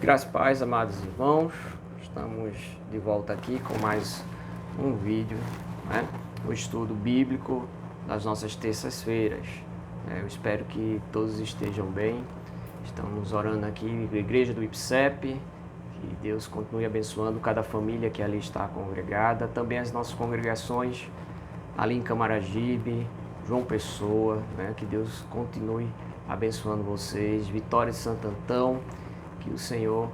Graças e paz, amados irmãos, estamos de volta aqui com mais um vídeo, né? O estudo bíblico das nossas terças-feiras. Eu espero que todos estejam bem. Estamos orando aqui na igreja do IPSEP, que Deus continue abençoando cada família que ali está congregada, também as nossas congregações ali em Camaragibe, João Pessoa, né? Que Deus continue abençoando vocês, Vitória de Santo Antão, que o Senhor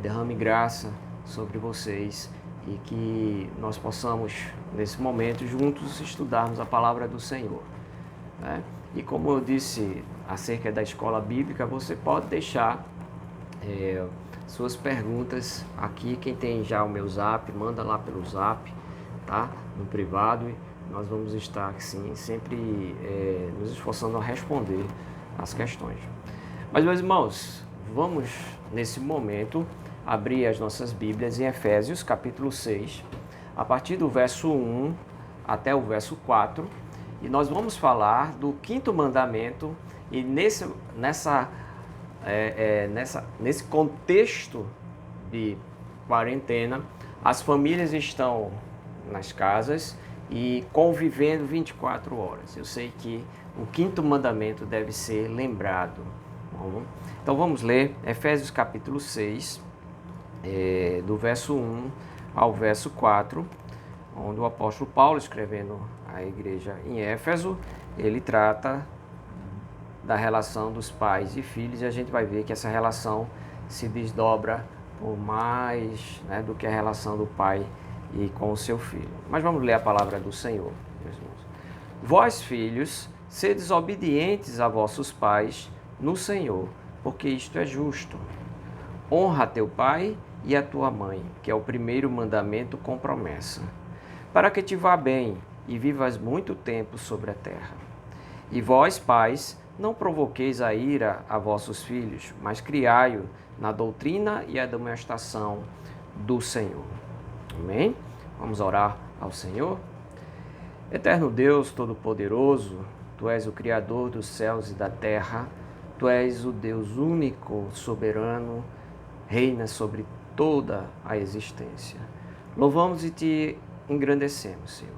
derrame graça sobre vocês e que nós possamos, nesse momento, juntos estudarmos a palavra do Senhor, né? E como eu disse acerca da escola bíblica, você pode deixar suas perguntas aqui. Quem tem já o meu zap, manda lá pelo zap, tá? No privado. Nós vamos estar, assim, sempre nos esforçando a responder as questões. Mas, meus irmãos, vamos, nesse momento, abrir as nossas Bíblias em Efésios, capítulo 6, a partir do verso 1 até o verso 4, e nós vamos falar do quinto mandamento, e nesse contexto de quarentena, as famílias estão nas casas e convivendo 24 horas. Eu sei que o quinto mandamento deve ser lembrado. Então vamos ler Efésios capítulo 6, do verso 1 ao verso 4, onde o apóstolo Paulo, escrevendo à igreja em Éfeso, ele trata da relação dos pais e filhos, e a gente vai ver que essa relação se desdobra por mais, né, do que a relação do pai e com o seu filho. Mas vamos ler a palavra do Senhor, meus irmãos. Vós, filhos, sedes obedientes a vossos pais no Senhor, porque isto é justo. Honra a teu pai e a tua mãe, que é o primeiro mandamento com promessa, para que te vá bem e vivas muito tempo sobre a terra. E vós, pais, não provoqueis a ira a vossos filhos, mas criai-o na doutrina e admoestação do Senhor. Amém? Vamos orar ao Senhor. Eterno Deus Todo-Poderoso, Tu és o Criador dos céus e da terra, Tu és o Deus único, soberano, reina sobre toda a existência. Louvamos e Te engrandecemos, Senhor.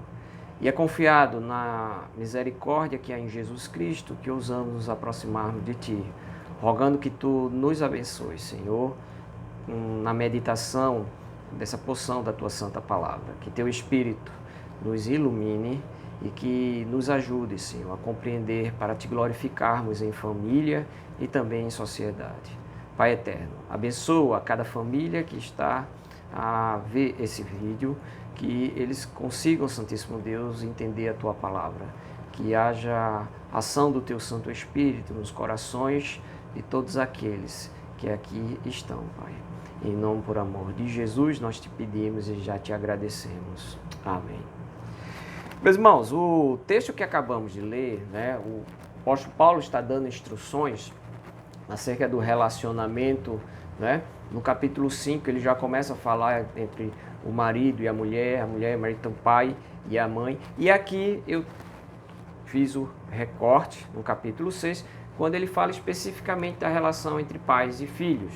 E é confiado na misericórdia que há em Jesus Cristo que ousamos nos aproximarmos de Ti, rogando que Tu nos abençoes, Senhor, na meditação dessa porção da Tua Santa Palavra. Que Teu Espírito nos ilumine e que nos ajude, Senhor, a compreender para Te glorificarmos em família e também em sociedade. Pai eterno, abençoa cada família que está a ver esse vídeo, que eles consigam, Santíssimo Deus, entender a Tua Palavra, que haja ação do Teu Santo Espírito nos corações de todos aqueles que aqui estão, Pai. Em nome, por amor de Jesus, nós Te pedimos e já Te agradecemos. Amém. Meus irmãos, o texto que acabamos de ler, né, o apóstolo Paulo está dando instruções acerca do relacionamento, né? No capítulo 5 ele já começa a falar entre o marido e a mulher e o marido, então, o pai e a mãe. E aqui eu fiz o recorte no capítulo 6, quando ele fala especificamente da relação entre pais e filhos.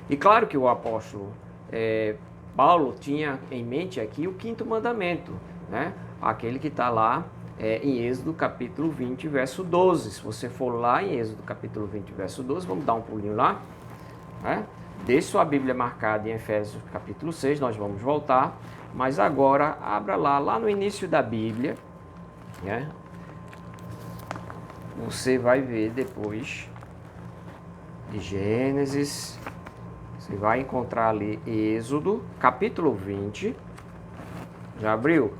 E claro que o apóstolo Paulo tinha em mente aqui o quinto mandamento, né? Aquele que está lá em Êxodo capítulo 20, verso 12. Se você for lá em Êxodo capítulo 20, verso 12, vamos dar um pulinho lá, né? Deixe sua Bíblia marcada em Efésios capítulo 6, nós vamos voltar, mas agora abra lá no início da Bíblia, né? Você vai ver depois de Gênesis, você vai encontrar ali Êxodo capítulo 20, já abriu?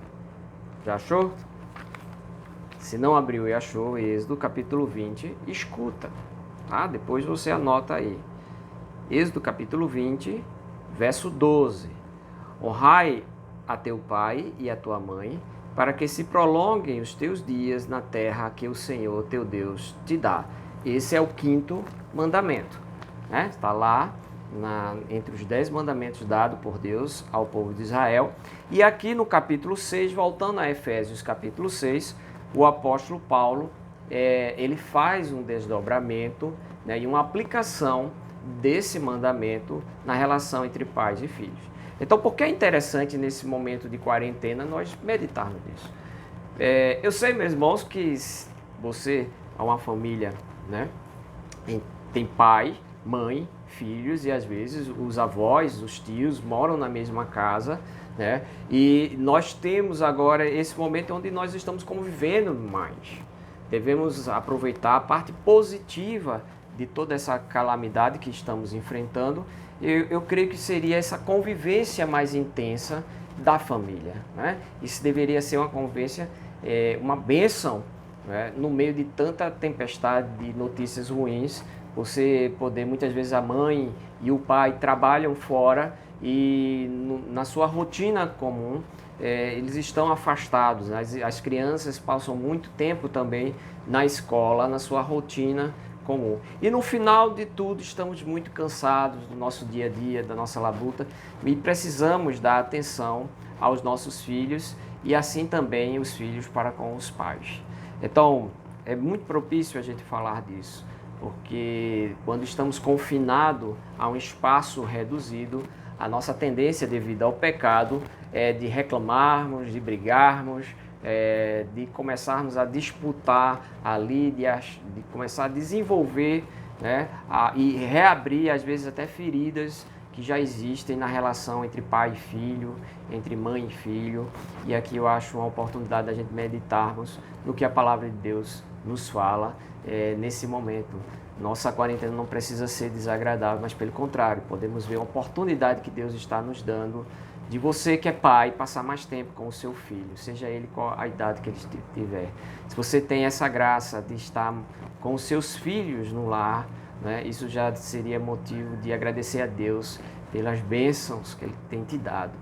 Já achou? Se não abriu e achou, Êxodo capítulo 20, escuta, tá? Depois você anota aí. Êxodo capítulo 20, verso 12. Honrai a teu pai e a tua mãe, para que se prolonguem os teus dias na terra que o Senhor teu Deus te dá. Esse é o quinto mandamento, né? Está lá entre os 10 mandamentos dados por Deus ao povo de Israel. E aqui no capítulo 6, voltando a Efésios capítulo 6, o apóstolo Paulo ele faz um desdobramento, né, e uma aplicação desse mandamento na relação entre pais e filhos. Então, por que é interessante nesse momento de quarentena nós meditarmos nisso? Eu sei, meus irmãos, que você é uma família, né? Tem pai, mãe, filhos e às vezes os avós, os tios moram na mesma casa, né? E nós temos agora esse momento onde nós estamos convivendo mais. Devemos aproveitar a parte positiva de toda essa calamidade que estamos enfrentando. Eu creio que seria essa convivência mais intensa da família, né? Isso deveria ser uma convivência, uma bênção, né? No meio de tanta tempestade de notícias ruins, você poder, muitas vezes a mãe e o pai trabalham fora e na sua rotina comum, eles estão afastados. As crianças passam muito tempo também na escola, na sua rotina comum. E no final de tudo, estamos muito cansados do nosso dia a dia, da nossa labuta, e precisamos dar atenção aos nossos filhos e assim também os filhos para com os pais. Então, é muito propício a gente falar disso, porque quando estamos confinados a um espaço reduzido, a nossa tendência devido ao pecado é de reclamarmos, de brigarmos, de começarmos a disputar ali, de começar a desenvolver, né, e reabrir às vezes até feridas que já existem na relação entre pai e filho, entre mãe e filho. E aqui eu acho uma oportunidade da gente meditarmos no que a palavra de Deus nos fala nesse momento. Nossa quarentena não precisa ser desagradável, mas pelo contrário, podemos ver a oportunidade que Deus está nos dando de você que é pai passar mais tempo com o seu filho, seja ele qual a idade que ele tiver. Se você tem essa graça de estar com os seus filhos no lar, né, isso já seria motivo de agradecer a Deus pelas bênçãos que Ele tem te dado.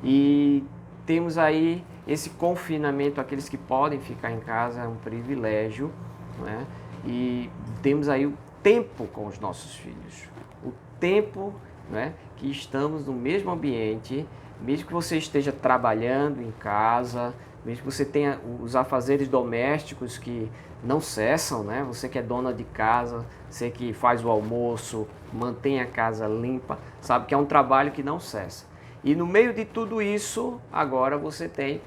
E temos aí esse confinamento, aqueles que podem ficar em casa, é um privilégio, né? E temos aí o tempo com os nossos filhos, o tempo, né, que estamos no mesmo ambiente, mesmo que você esteja trabalhando em casa, mesmo que você tenha os afazeres domésticos que não cessam, né? Você que é dona de casa, você que faz o almoço, mantém a casa limpa, sabe que é um trabalho que não cessa. E no meio de tudo isso, agora você tem,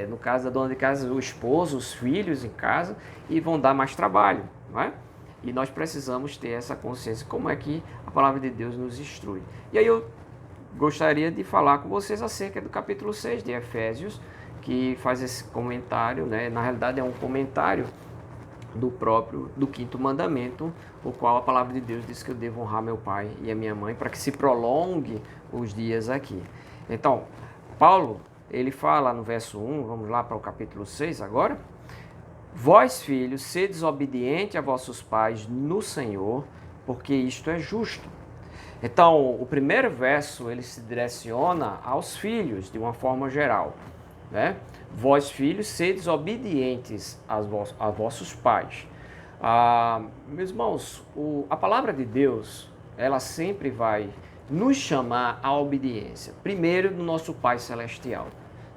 no caso da dona de casa, o esposo, os filhos em casa, e vão dar mais trabalho, não é? E nós precisamos ter essa consciência, como é que a palavra de Deus nos instrui. E aí eu gostaria de falar com vocês acerca do capítulo 6 de Efésios, que faz esse comentário, né? Na realidade é um comentário do quinto mandamento, o qual a palavra de Deus diz que eu devo honrar meu pai e a minha mãe para que se prolongue os dias aqui. Então, Paulo, ele fala no verso 1, vamos lá para o capítulo 6 agora. Vós, filhos, sedes obedientes a vossos pais no Senhor, porque isto é justo. Então, o primeiro verso, ele se direciona aos filhos, de uma forma geral, né? Vós, filhos, sedes obedientes a vossos pais. Meus irmãos, a palavra de Deus, ela sempre vai nos chamar à obediência. Primeiro, do nosso Pai Celestial.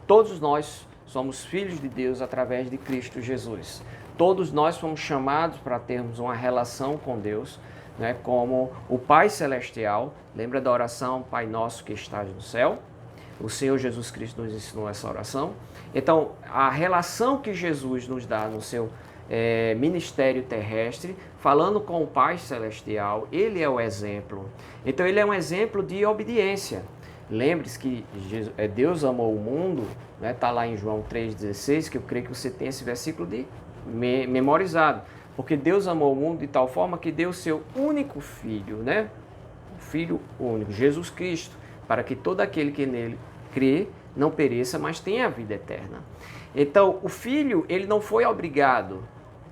Todos nós somos filhos de Deus através de Cristo Jesus. Todos nós fomos chamados para termos uma relação com Deus, né, como o Pai Celestial. Lembra da oração Pai Nosso que estás no céu? O Senhor Jesus Cristo nos ensinou essa oração. Então, a relação que Jesus nos dá no seu ministério terrestre, falando com o Pai Celestial, ele é o exemplo. Então, ele é um exemplo de obediência. Lembre-se que Deus amou o mundo, né? Está lá em João 3,16, que eu creio que você tem esse versículo memorizado. Porque Deus amou o mundo de tal forma que deu o seu único filho, né? O Filho único, Jesus Cristo, para que todo aquele que nele crê não pereça, mas tenha a vida eterna. Então, o Filho, ele não foi obrigado,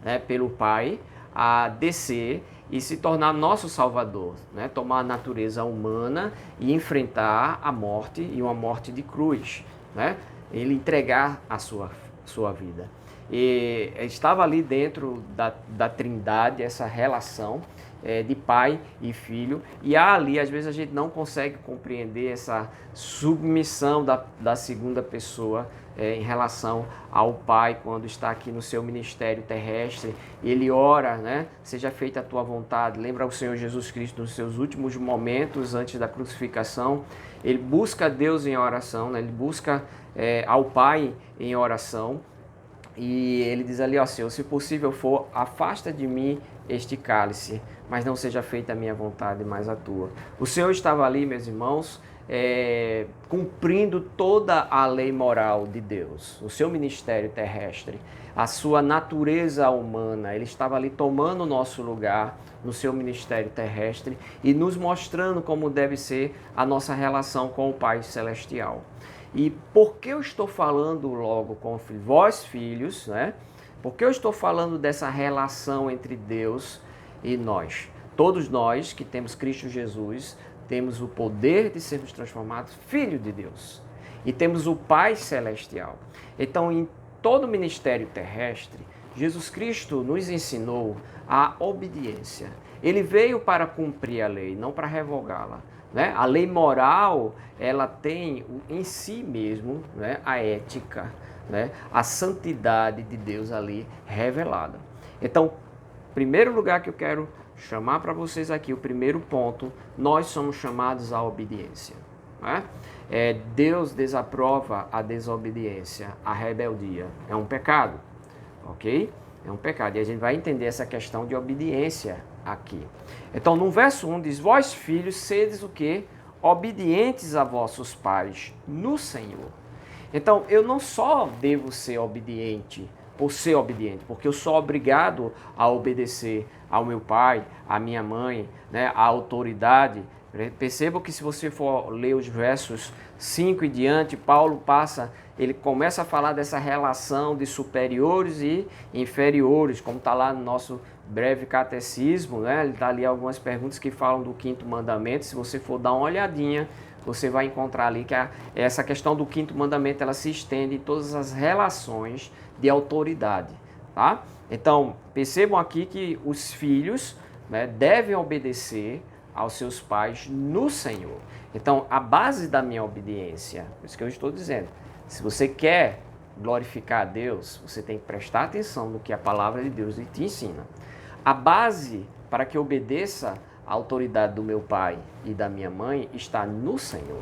né, pelo Pai a descer e se tornar nosso Salvador, né? Tomar a natureza humana e enfrentar a morte, e uma morte de cruz, né? Ele entregar a sua vida. E estava ali dentro da Trindade essa relação, de pai e filho, e ali às vezes a gente não consegue compreender essa submissão da segunda pessoa em relação ao pai quando está aqui no seu ministério terrestre. Ele ora, né? Seja feita a tua vontade. Lembra o Senhor Jesus Cristo nos seus últimos momentos antes da crucificação, ele busca Deus em oração, né? Ele busca ao Pai em oração. E ele diz ali, ó Senhor, se possível for, afasta de mim este cálice, mas não seja feita a minha vontade, mas a tua. O Senhor estava ali, meus irmãos, cumprindo toda a lei moral de Deus, o seu ministério terrestre, a sua natureza humana. Ele estava ali tomando o nosso lugar no seu ministério terrestre e nos mostrando como deve ser a nossa relação com o Pai Celestial. E por que eu estou falando logo com vós, filhos, né? Por que eu estou falando dessa relação entre Deus e nós? Todos nós que temos Cristo Jesus, temos o poder de sermos transformados filhos de Deus. E temos o Pai Celestial. Então, em todo o ministério terrestre, Jesus Cristo nos ensinou a obediência. Ele veio para cumprir a lei, não para revogá-la. Né? A lei moral, ela tem em si mesmo, né, a ética, né, a santidade de Deus ali revelada. Então, primeiro lugar que eu quero chamar para vocês aqui, o primeiro ponto, nós somos chamados à obediência. Né? Deus desaprova a desobediência, a rebeldia. É um pecado, ok? É um pecado. E a gente vai entender essa questão de obediência aqui. Então, no verso 1 diz, vós filhos, sedes o quê? Obedientes a vossos pais no Senhor. Então, eu não só devo ser obediente por ser obediente, porque eu sou obrigado a obedecer ao meu pai, à minha mãe, né, à autoridade. Perceba que se você for ler os versos 5 e diante, Paulo ele começa a falar dessa relação de superiores e inferiores, como está lá no nosso breve catecismo, né? Ele está ali algumas perguntas que falam do quinto mandamento. Se você for dar uma olhadinha, você vai encontrar ali que essa questão do quinto mandamento, ela se estende em todas as relações de autoridade, tá? Então, percebam aqui que os filhos, né, devem obedecer aos seus pais no Senhor. Então, a base da minha obediência, por isso que eu estou dizendo, se você quer glorificar a Deus, você tem que prestar atenção no que a palavra de Deus te ensina. A base para que eu obedeça a autoridade do meu pai e da minha mãe está no Senhor,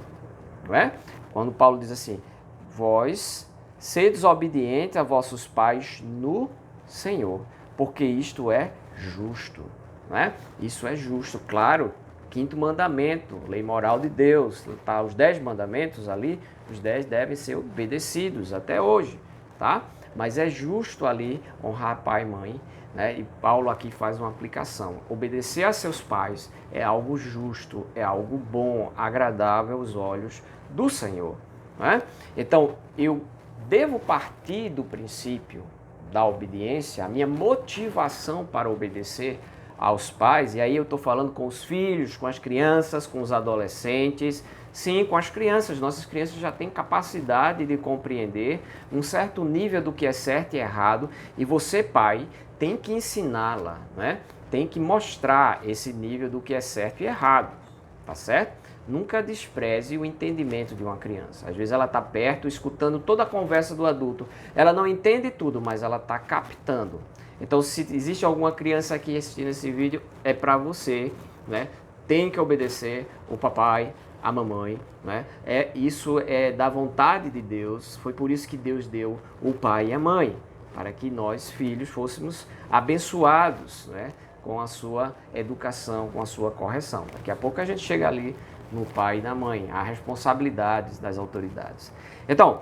não é? Quando Paulo diz assim, vós sedes obedientes a vossos pais no Senhor, porque isto é justo, não é? Isso é justo, claro. Quinto mandamento, lei moral de Deus, tá? Os 10 mandamentos ali, os 10 devem ser obedecidos até hoje, tá? Mas é justo ali honrar pai e mãe, né? E Paulo aqui faz uma aplicação. Obedecer a seus pais é algo justo, é algo bom, agradável aos olhos do Senhor, né? Então, eu devo partir do princípio da obediência, a minha motivação para obedecer aos pais, e aí eu estou falando com os filhos, com as crianças, com os adolescentes, sim, com as crianças. Nossas crianças já têm capacidade de compreender um certo nível do que é certo e errado, e você, pai, tem que ensiná-la, né? Tem que mostrar esse nível do que é certo e errado, tá certo? Nunca despreze o entendimento de uma criança. Às vezes ela está perto, escutando toda a conversa do adulto. Ela não entende tudo, mas ela está captando. Então, se existe alguma criança aqui assistindo esse vídeo, é para você, né? Tem que obedecer o papai, a mamãe, né? Isso é da vontade de Deus. Foi por isso que Deus deu o pai e a mãe, para que nós, filhos, fôssemos abençoados, né? Com a sua educação, com a sua correção. Daqui a pouco a gente chega ali no pai e na mãe, a responsabilidades das autoridades. Então,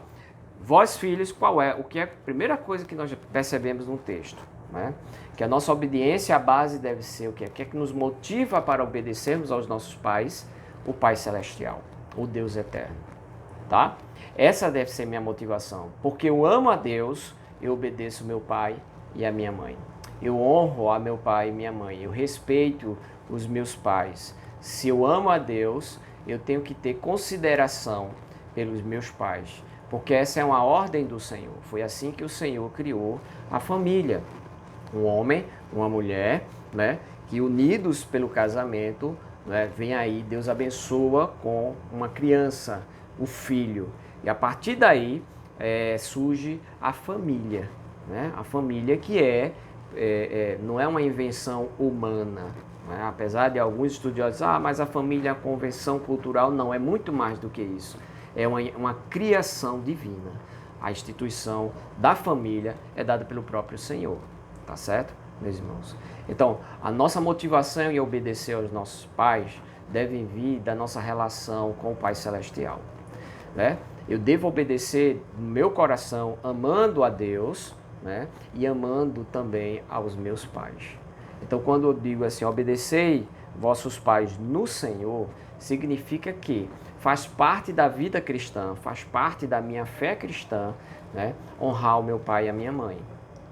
vós, filhos, o que é a primeira coisa que nós percebemos no texto? Né? Que a nossa obediência, a base deve ser o quê? O que é que nos motiva para obedecermos aos nossos pais? O Pai Celestial, o Deus Eterno, tá? Essa deve ser minha motivação, porque eu amo a Deus, eu obedeço meu pai e a minha mãe. Eu honro a meu pai e minha mãe, eu respeito os meus pais. Se eu amo a Deus, eu tenho que ter consideração pelos meus pais, porque essa é uma ordem do Senhor. Foi assim que o Senhor criou a família. Um homem, uma mulher, né, que unidos pelo casamento, né, vem aí, Deus abençoa com uma criança, o filho. E a partir daí surge a família, né? A família que não é uma invenção humana, né? Apesar de alguns estudiosos, mas a família é uma convenção cultural, não, é muito mais do que isso. É uma criação divina. A instituição da família é dada pelo próprio Senhor, tá certo, meus irmãos? Então, a nossa motivação em obedecer aos nossos pais deve vir da nossa relação com o Pai Celestial, né? Eu devo obedecer no meu coração, amando a Deus, né? E amando também aos meus pais. Então, quando eu digo assim, obedecei vossos pais no Senhor, significa que faz parte da vida cristã, faz parte da minha fé cristã, né? Honrar o meu pai e a minha mãe,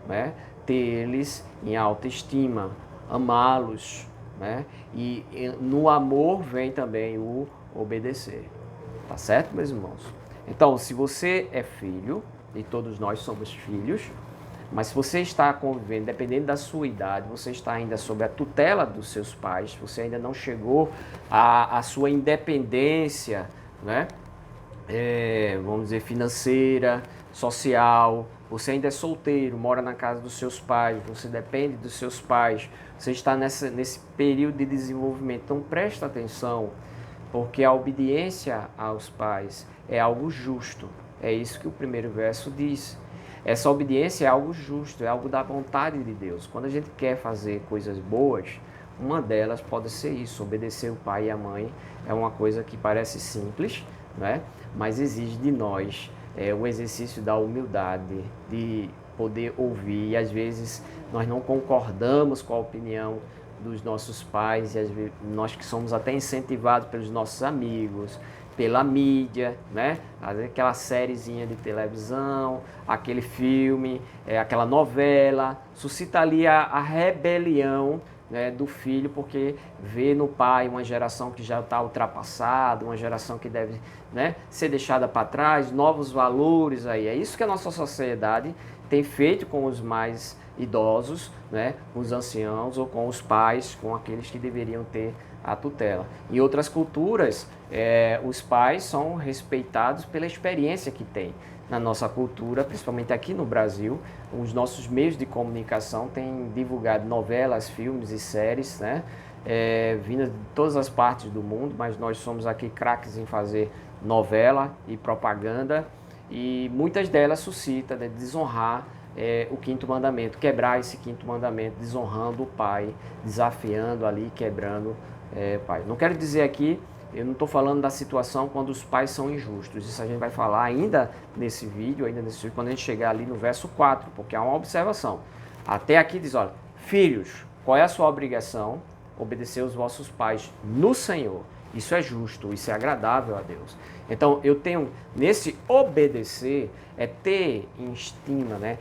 né? Ter eles em alta estima, amá-los, né? E no amor vem também o obedecer. Tá certo, meus irmãos? Então, se você é filho, e todos nós somos filhos, mas se você está convivendo, dependendo da sua idade, você está ainda sob a tutela dos seus pais, você ainda não chegou à sua independência, né? Vamos dizer, financeira, social, você ainda é solteiro, mora na casa dos seus pais, você depende dos seus pais, você está nesse período de desenvolvimento. Então presta atenção, porque a obediência aos pais é algo justo. É isso que o primeiro verso diz. Essa obediência é algo justo, é algo da vontade de Deus. Quando a gente quer fazer coisas boas, uma delas pode ser isso, obedecer o pai e a mãe. É uma coisa que parece simples, né? Mas exige de nós o exercício da humildade, de poder ouvir. E às vezes nós não concordamos com a opinião dos nossos pais, e às vezes nós que somos até incentivados pelos nossos amigos, pela mídia, né? Aquela sériezinha de televisão, aquele filme, aquela novela, suscita ali a rebelião, né, do filho, porque vê no pai uma geração que já está ultrapassada, uma geração que deve, né, ser deixada para trás, novos valores aí. É isso que a nossa sociedade tem feito com os mais idosos, né, com os anciãos ou com os pais, com aqueles que deveriam ter a tutela. Em outras culturas, os pais são respeitados pela experiência que têm. Na nossa cultura, principalmente aqui no Brasil, os nossos meios de comunicação têm divulgado novelas, filmes e séries, né, vindas de todas as partes do mundo, mas nós somos aqui craques em fazer novela e propaganda, e muitas delas suscitam de desonrar o quinto mandamento, quebrar esse quinto mandamento, desonrando o pai, desafiando ali, quebrando o pai. Não quero dizer aqui, eu não estou falando da situação quando os pais são injustos, isso a gente vai falar ainda nesse vídeo, quando a gente chegar ali no verso 4, porque há uma observação. Até aqui diz, olha, filhos, qual é a sua obrigação? Obedecer os vossos pais no Senhor. Isso é justo, isso é agradável a Deus. Então, eu tenho, nesse obedecer, ter em estima, né,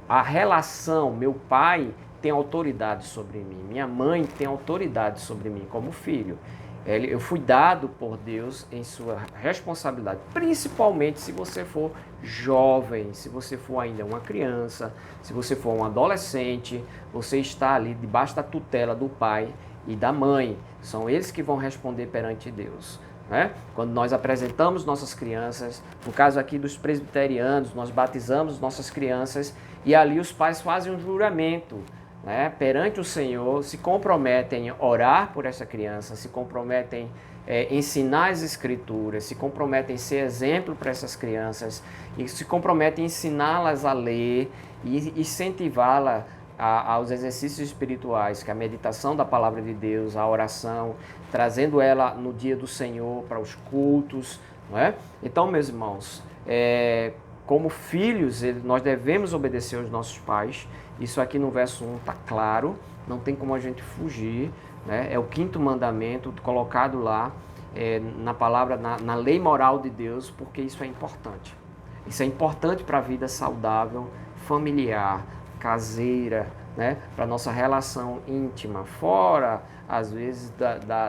a relação, meu pai tem autoridade sobre mim, minha mãe tem autoridade sobre mim como filho. Eu fui dado por Deus em sua responsabilidade, principalmente se você for jovem, se você for ainda uma criança, se você for um adolescente, você está ali debaixo da tutela do pai e da mãe. São eles que vão responder perante Deus, né? Quando nós apresentamos nossas crianças, no caso aqui dos presbiterianos, nós batizamos nossas crianças e ali os pais fazem um juramento, né, perante o Senhor, se comprometem a orar por essa criança, se comprometem a ensinar as escrituras, se comprometem a ser exemplo para essas crianças e se comprometem a ensiná-las a ler e incentivá-las aos exercícios espirituais, que é a meditação da palavra de Deus, a oração, trazendo ela no dia do Senhor para os cultos, não é? Então, meus irmãos, como filhos, nós devemos obedecer aos nossos pais. Isso aqui no verso 1 está claro, não tem como a gente fugir, né? É o quinto mandamento colocado lá na palavra, na lei moral de Deus, porque isso é importante. Isso é importante para a vida saudável, familiar, caseira, né? Para a nossa relação íntima, fora, às vezes,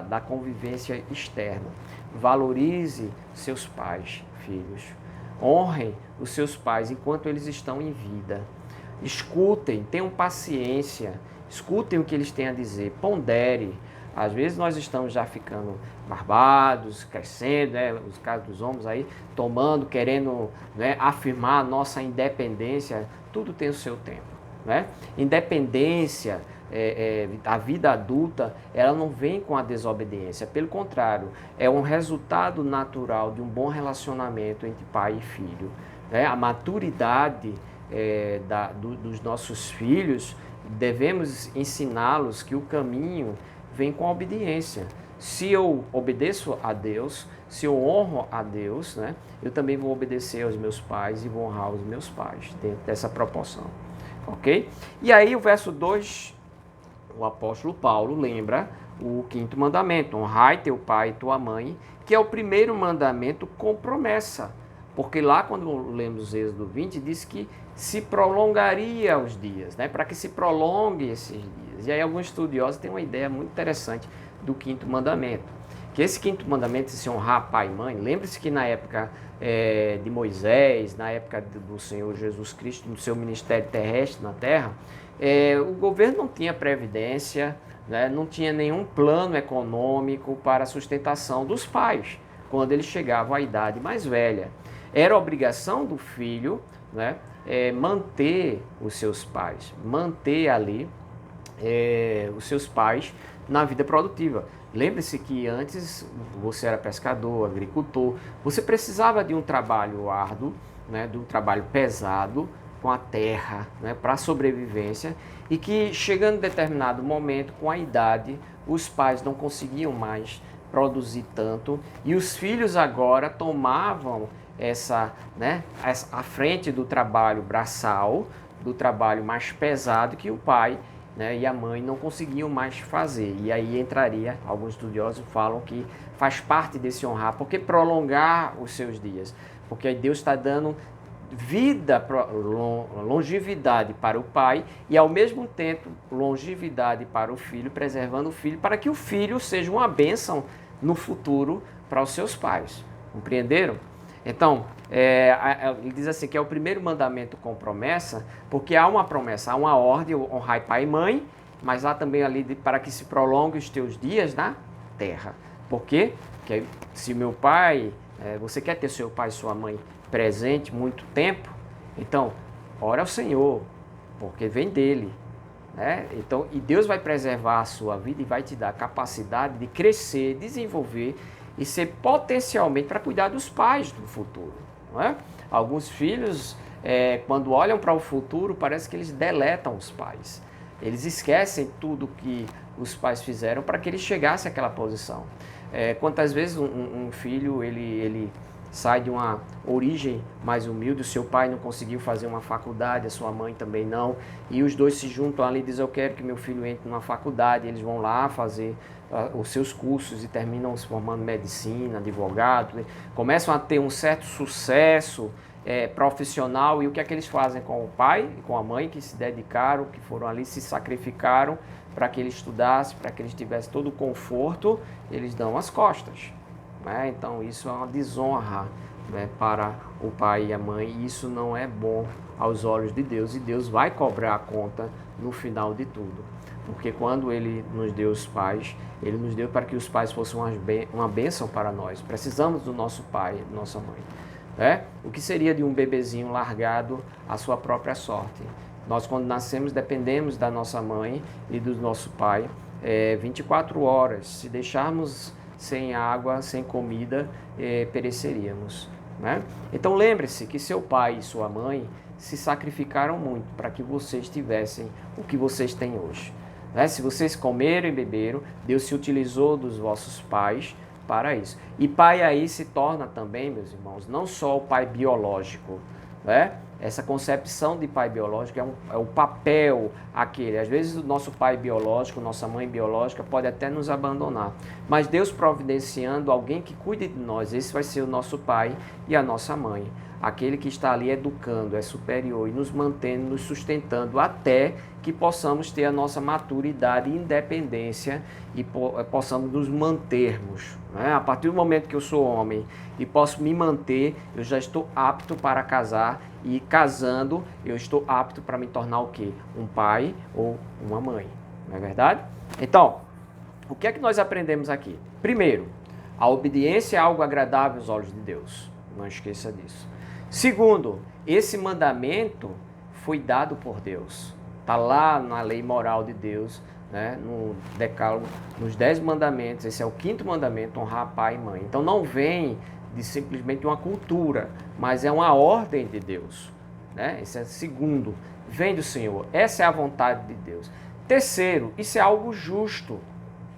da convivência externa. Valorize seus pais, filhos. Honrem os seus pais enquanto eles estão em vida. Escutem, tenham paciência, escutem o que eles têm a dizer, pondere. Às vezes nós estamos já ficando barbados, crescendo, né? Os casos dos homens aí, tomando, querendo, né, afirmar a nossa independência. Tudo tem o seu tempo, né? Independência, a vida adulta, ela não vem com a desobediência. Pelo contrário, é um resultado natural de um bom relacionamento entre pai e filho, né? A maturidade dos nossos filhos, devemos ensiná-los que o caminho vem com a obediência. Se eu obedeço a Deus, se eu honro a Deus, né, eu também vou obedecer aos meus pais e vou honrar os meus pais, dentro dessa proporção. Ok? E aí o verso 2, o apóstolo Paulo lembra o quinto mandamento: honrai teu pai e tua mãe, que é o primeiro mandamento com promessa. Porque lá, quando lemos Êxodo 20, diz que se prolongaria os dias, né? Para que se prolongue esses dias. E aí alguns estudiosos têm uma ideia muito interessante do quinto mandamento. Que esse quinto mandamento, se honrar pai e mãe, lembre-se que na época de Moisés, na época do Senhor Jesus Cristo, no seu ministério terrestre na terra, o governo não tinha previdência, né? Não tinha nenhum plano econômico para a sustentação dos pais, quando eles chegavam à idade mais velha. Era obrigação do filho, né, manter os seus pais, manter ali os seus pais na vida produtiva. Lembre-se que antes você era pescador, agricultor, você precisava de um trabalho árduo, né, de um trabalho pesado com a terra, né, para a sobrevivência, e que chegando em determinado momento, com a idade, os pais não conseguiam mais produzir tanto e os filhos agora tomavam a frente do trabalho braçal, do trabalho mais pesado que o pai, né, e a mãe não conseguiam mais fazer. E aí entraria, alguns estudiosos falam que faz parte desse honrar, porque prolongar os seus dias, porque aí Deus está dando vida, longevidade para o pai e ao mesmo tempo longevidade para o filho, preservando o filho, para que o filho seja uma bênção no futuro para os seus pais. Compreenderam? Então, ele diz assim que é o primeiro mandamento com promessa, porque há uma promessa, há uma ordem, honrai pai e mãe, mas há também ali para que se prolongue os teus dias na terra. Por quê? Porque se meu pai, você quer ter seu pai e sua mãe presente muito tempo, então, ora ao Senhor, porque vem dele, né? Então, e Deus vai preservar a sua vida e vai te dar a capacidade de crescer, desenvolver e ser potencialmente para cuidar dos pais do futuro, não é? Alguns filhos, quando olham para o futuro, parece que eles deletam os pais. Eles esquecem tudo que os pais fizeram para que ele chegasse àquela posição. Quantas vezes um filho, ele sai de uma origem mais humilde, o seu pai não conseguiu fazer uma faculdade, a sua mãe também não, e os dois se juntam ali e dizem, eu quero que meu filho entre numa faculdade, e eles vão lá fazer os seus cursos e terminam se formando em medicina, advogado, né? Começam a ter um certo sucesso profissional, e o que é que eles fazem com o pai e com a mãe, que se dedicaram, que foram ali, se sacrificaram para que ele estudasse, para que ele tivesse todo o conforto, eles dão as costas. Então isso é uma desonra, né, para o pai e a mãe, e isso não é bom aos olhos de Deus, e Deus vai cobrar a conta no final de tudo, porque quando Ele nos deu os pais, Ele nos deu para que os pais fossem uma bênção para nós. Precisamos do nosso pai e da nossa mãe. O que seria de um bebezinho largado à sua própria sorte? Nós, quando nascemos, dependemos da nossa mãe e do nosso pai 24 horas. Se deixarmos sem água, sem comida, pereceríamos, né? Então lembre-se que seu pai e sua mãe se sacrificaram muito para que vocês tivessem o que vocês têm hoje, né? Se vocês comeram e beberam, Deus se utilizou dos vossos pais para isso. E pai aí se torna também, meus irmãos, não só o pai biológico, né? Essa concepção de pai biológico é o papel aquele. Às vezes o nosso pai biológico, nossa mãe biológica pode até nos abandonar. Mas Deus providenciando alguém que cuide de nós, esse vai ser o nosso pai e a nossa mãe. Aquele que está ali educando, é superior e nos mantendo, nos sustentando até que possamos ter a nossa maturidade e independência e possamos nos mantermos, né? A partir do momento que eu sou homem e posso me manter, eu já estou apto para casar, e casando eu estou apto para me tornar o quê? Um pai ou uma mãe. não é verdade? Então, o que é que nós aprendemos aqui? Primeiro, a obediência é algo agradável aos olhos de Deus. Não esqueça disso. Segundo, esse mandamento foi dado por Deus. Está lá na lei moral de Deus, né? No decálogo, nos 10 mandamentos. Esse é o 5º mandamento, honrar pai e mãe. Então não vem de simplesmente uma cultura, mas é uma ordem de Deus, né? Esse é o segundo. Vem do Senhor. Essa é a vontade de Deus. Terceiro, isso é algo justo.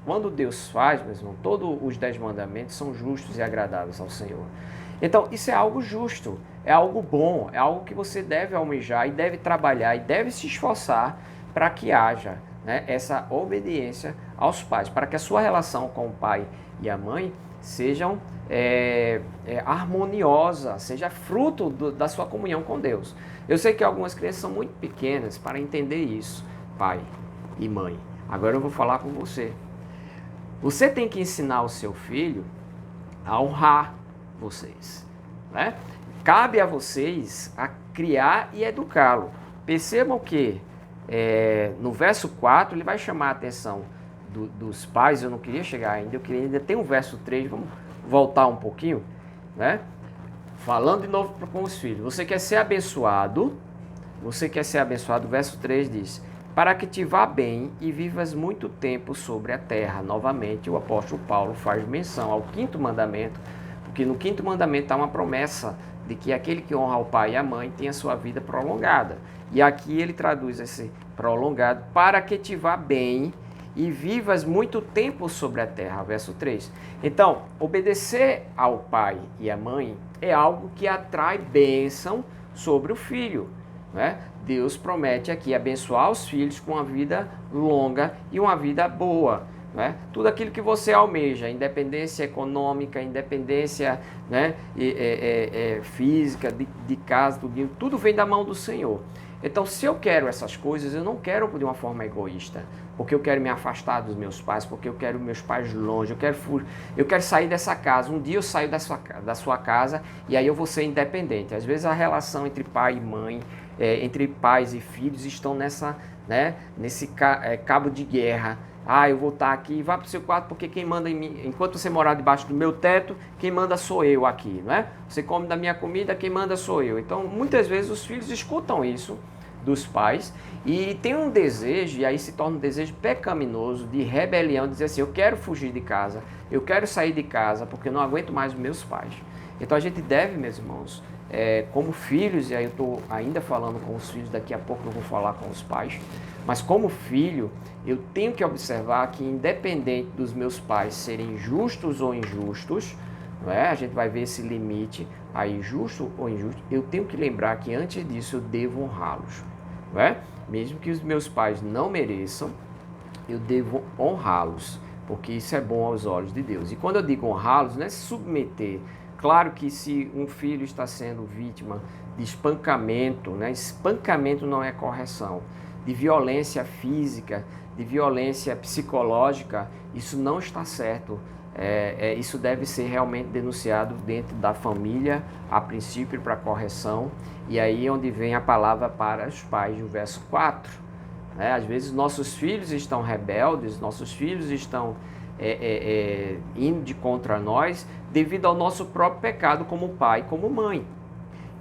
Quando Deus faz, meu irmão, todos os 10 mandamentos são justos e agradáveis ao Senhor. Então, isso é algo justo, é algo bom, é algo que você deve almejar e deve trabalhar e deve se esforçar para que haja, né, essa obediência aos pais, para que a sua relação com o pai e a mãe sejam harmoniosa, seja fruto da sua comunhão com Deus. Eu sei que algumas crianças são muito pequenas para entender isso, pai e mãe. Agora eu vou falar com você. Você tem que ensinar o seu filho a honrar vocês, né? Cabe a vocês a criar e educá-lo. Percebam que no verso 4 ele vai chamar a atenção dos pais. Eu não queria chegar ainda, ainda tem um verso 3, vamos voltar um pouquinho, né? Falando de novo com os filhos. Você quer ser abençoado, o verso 3 diz: para que te vá bem e vivas muito tempo sobre a terra. Novamente, o apóstolo Paulo faz menção ao 5º mandamento, porque no 5º mandamento há uma promessa de que aquele que honra o pai e a mãe tem a sua vida prolongada. E aqui ele traduz esse prolongado: para que te vá bem e vivas muito tempo sobre a terra, verso 3. Então, obedecer ao pai e à mãe é algo que atrai bênção sobre o filho, né? Deus promete aqui abençoar os filhos com uma vida longa e uma vida boa, né? Tudo aquilo que você almeja, independência econômica, independência, né, física, de casa, tudo vem da mão do Senhor. Então, se eu quero essas coisas, eu não quero de uma forma egoísta, porque eu quero me afastar dos meus pais, porque eu quero meus pais longe, eu quero sair dessa casa. Um dia eu saio da sua casa e aí eu vou ser independente. Às vezes a relação entre pai e mãe, entre pais e filhos estão nesse cabo de guerra. Eu vou estar aqui, vá para o seu quarto, porque quem manda em mim, enquanto você morar debaixo do meu teto, quem manda sou eu aqui, não é? Você come da minha comida, quem manda sou eu. Então, muitas vezes os filhos escutam isso dos pais e tem um desejo, e aí se torna um desejo pecaminoso de rebelião, de dizer assim: eu quero fugir de casa, eu quero sair de casa, porque eu não aguento mais os meus pais. Então a gente deve, meus irmãos, como filhos, e aí eu estou ainda falando com os filhos, daqui a pouco eu vou falar com os pais, mas como filho, eu tenho que observar que, independente dos meus pais serem justos ou injustos, não é? A gente vai ver esse limite aí, justo ou injusto, eu tenho que lembrar que antes disso eu devo honrá-los, não é? Mesmo que os meus pais não mereçam, eu devo honrá-los, porque isso é bom aos olhos de Deus. E quando eu digo honrá-los, não é se submeter. Claro que se um filho está sendo vítima de espancamento, né? Espancamento não é correção, de violência física, de violência psicológica, isso não está certo. Isso deve ser realmente denunciado dentro da família, a princípio, para correção. E aí é onde vem a palavra para os pais, no verso 4. Às vezes nossos filhos estão rebeldes, nossos filhos estão indo de contra nós devido ao nosso próprio pecado como pai e como mãe.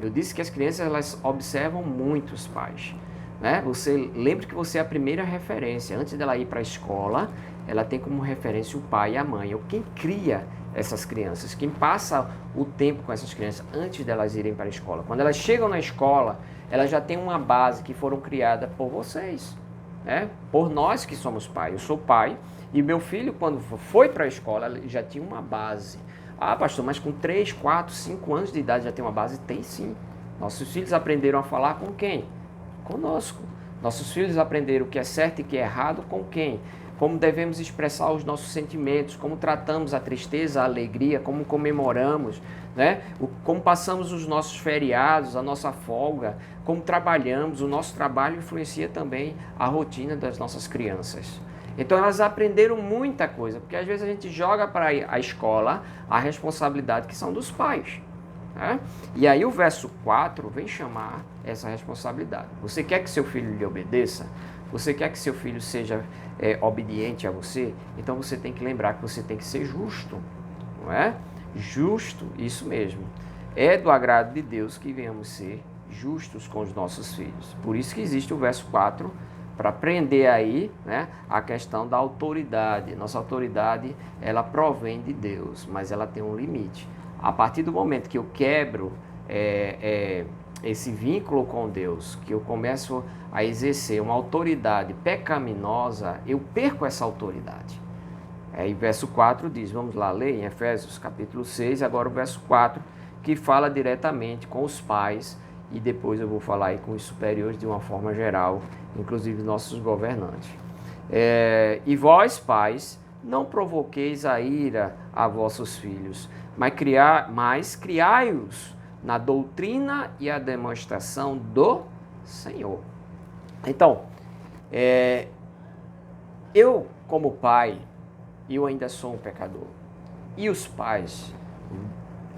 Eu disse que as crianças elas observam muito os pais, né? Você lembre que você é a primeira referência. Antes dela ir para a escola, ela tem como referência o pai e a mãe, ou quem cria essas crianças, quem passa o tempo com essas crianças antes delas irem para a escola. Quando elas chegam na escola, elas já têm uma base que foram criadas por vocês, né? Por nós que somos pais. Eu sou pai e meu filho, quando foi para a escola, ele já tinha uma base. Pastor, mas com 3, 4, 5 anos de idade já tem uma base? Tem sim. Nossos filhos aprenderam a falar com quem? Conosco. Nossos filhos aprenderam o que é certo e o que é errado com quem? Como devemos expressar os nossos sentimentos, como tratamos a tristeza, a alegria, como comemoramos, né? Como passamos os nossos feriados, a nossa folga, como trabalhamos. O nosso trabalho influencia também a rotina das nossas crianças. Então elas aprenderam muita coisa, porque às vezes a gente joga para a escola a responsabilidade que são dos pais, né? E aí o verso 4 vem chamar essa responsabilidade. Você quer que seu filho lhe obedeça? Você quer que seu filho seja obediente a você? Então você tem que lembrar que você tem que ser justo, não é? Justo, isso mesmo. É do agrado de Deus que venhamos ser justos com os nossos filhos. Por isso que existe o verso 4, para prender aí, né, a questão da autoridade. Nossa autoridade, ela provém de Deus, mas ela tem um limite. A partir do momento que eu quebro esse vínculo com Deus, que eu começo a exercer uma autoridade pecaminosa, eu perco essa autoridade. E verso 4 diz, vamos lá ler em Efésios capítulo 6, agora o verso 4, que fala diretamente com os pais, e depois eu vou falar aí com os superiores de uma forma geral, inclusive nossos governantes. E vós, pais, não provoqueis a ira a vossos filhos, mas criai-os na doutrina e a demonstração do Senhor. Então, eu como pai, eu ainda sou um pecador. E os pais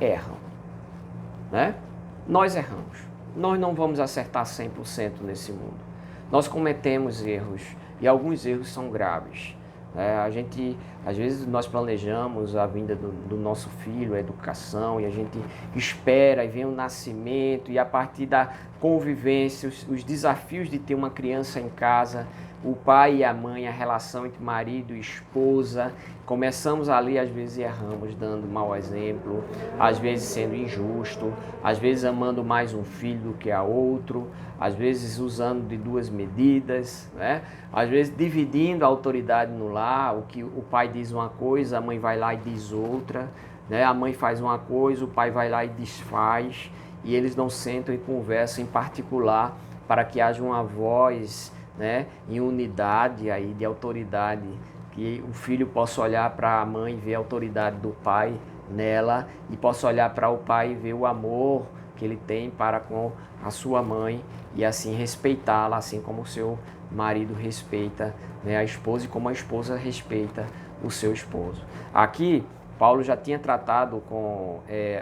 erram, né? Nós erramos. Nós não vamos acertar 100% nesse mundo. Nós cometemos erros e alguns erros são graves. Às vezes nós planejamos a vinda do nosso filho, a educação, e a gente espera e vem o nascimento, e a partir da convivência, os desafios de ter uma criança em casa, o pai e a mãe, a relação entre marido e esposa, começamos ali, às vezes erramos, dando mau exemplo, às vezes sendo injusto, às vezes amando mais um filho do que a outro, às vezes usando de duas medidas, né? Às vezes dividindo a autoridade no lar, o que o pai diz uma coisa, a mãe vai lá e diz outra, né? A mãe faz uma coisa, o pai vai lá e desfaz, e eles não sentam e conversam em particular para que haja uma voz, né, em unidade aí de autoridade, que o filho possa olhar para a mãe e ver a autoridade do pai nela, e possa olhar para o pai e ver o amor que ele tem para com a sua mãe, e assim respeitá-la, assim como o seu marido respeita, né, a esposa, e como a esposa respeita o seu esposo. Aqui, Paulo já tinha tratado com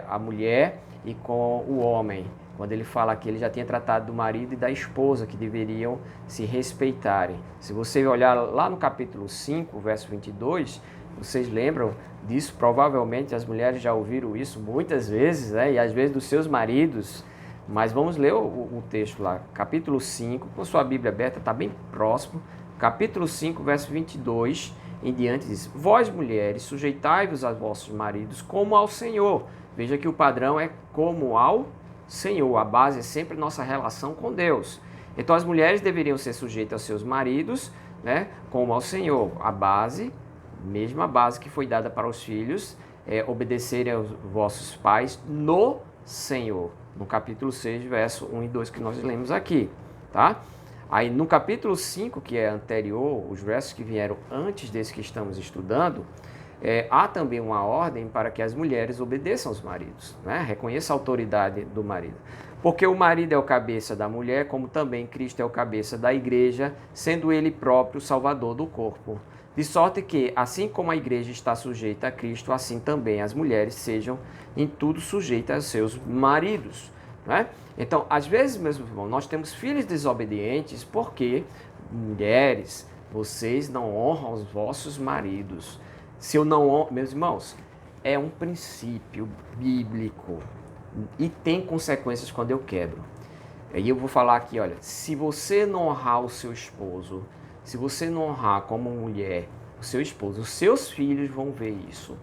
a mulher e com o homem. Quando ele fala aqui, ele já tinha tratado do marido e da esposa, que deveriam se respeitarem. Se você olhar lá no capítulo 5, verso 22, vocês lembram disso? Provavelmente as mulheres já ouviram isso muitas vezes, né? E às vezes dos seus maridos. Mas vamos ler o texto lá, capítulo 5, com sua Bíblia aberta, está bem próximo. Capítulo 5, verso 22 em diante diz: vós, mulheres, sujeitai-vos a vossos maridos como ao Senhor. Veja que o padrão é como ao Senhor, a base é sempre nossa relação com Deus. Então as mulheres deveriam ser sujeitas aos seus maridos, né, como ao Senhor. A base, mesma base que foi dada para os filhos, obedecerem aos vossos pais no Senhor. No capítulo 6, verso 1 e 2 que nós lemos aqui, tá? Aí no capítulo 5, que é anterior, os versos que vieram antes desse que estamos estudando, há também uma ordem para que as mulheres obedeçam aos maridos, né? Reconheça a autoridade do marido. Porque o marido é o cabeça da mulher, como também Cristo é o cabeça da igreja, sendo ele próprio o salvador do corpo. De sorte que, assim como a igreja está sujeita a Cristo, assim também as mulheres sejam em tudo sujeitas aos seus maridos, né? Então, às vezes, meus irmãos, nós temos filhos desobedientes porque, mulheres, vocês não honram os vossos maridos. Se eu não honro, meus irmãos, é um princípio bíblico e tem consequências quando eu quebro. E eu vou falar aqui, olha, se você não honrar o seu esposo, se você não honrar como mulher o seu esposo, os seus filhos vão ver isso.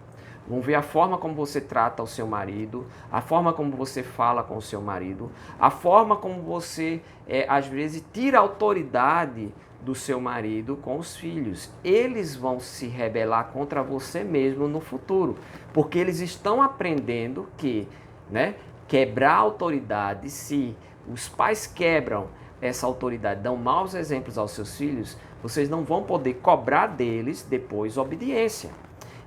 Vão ver a forma como você trata o seu marido, a forma como você fala com o seu marido, a forma como você, às vezes, tira a autoridade do seu marido com os filhos. Eles vão se rebelar contra você mesmo no futuro, porque eles estão aprendendo que, né, quebrar a autoridade, se os pais quebram essa autoridade, dão maus exemplos aos seus filhos, vocês não vão poder cobrar deles depois obediência.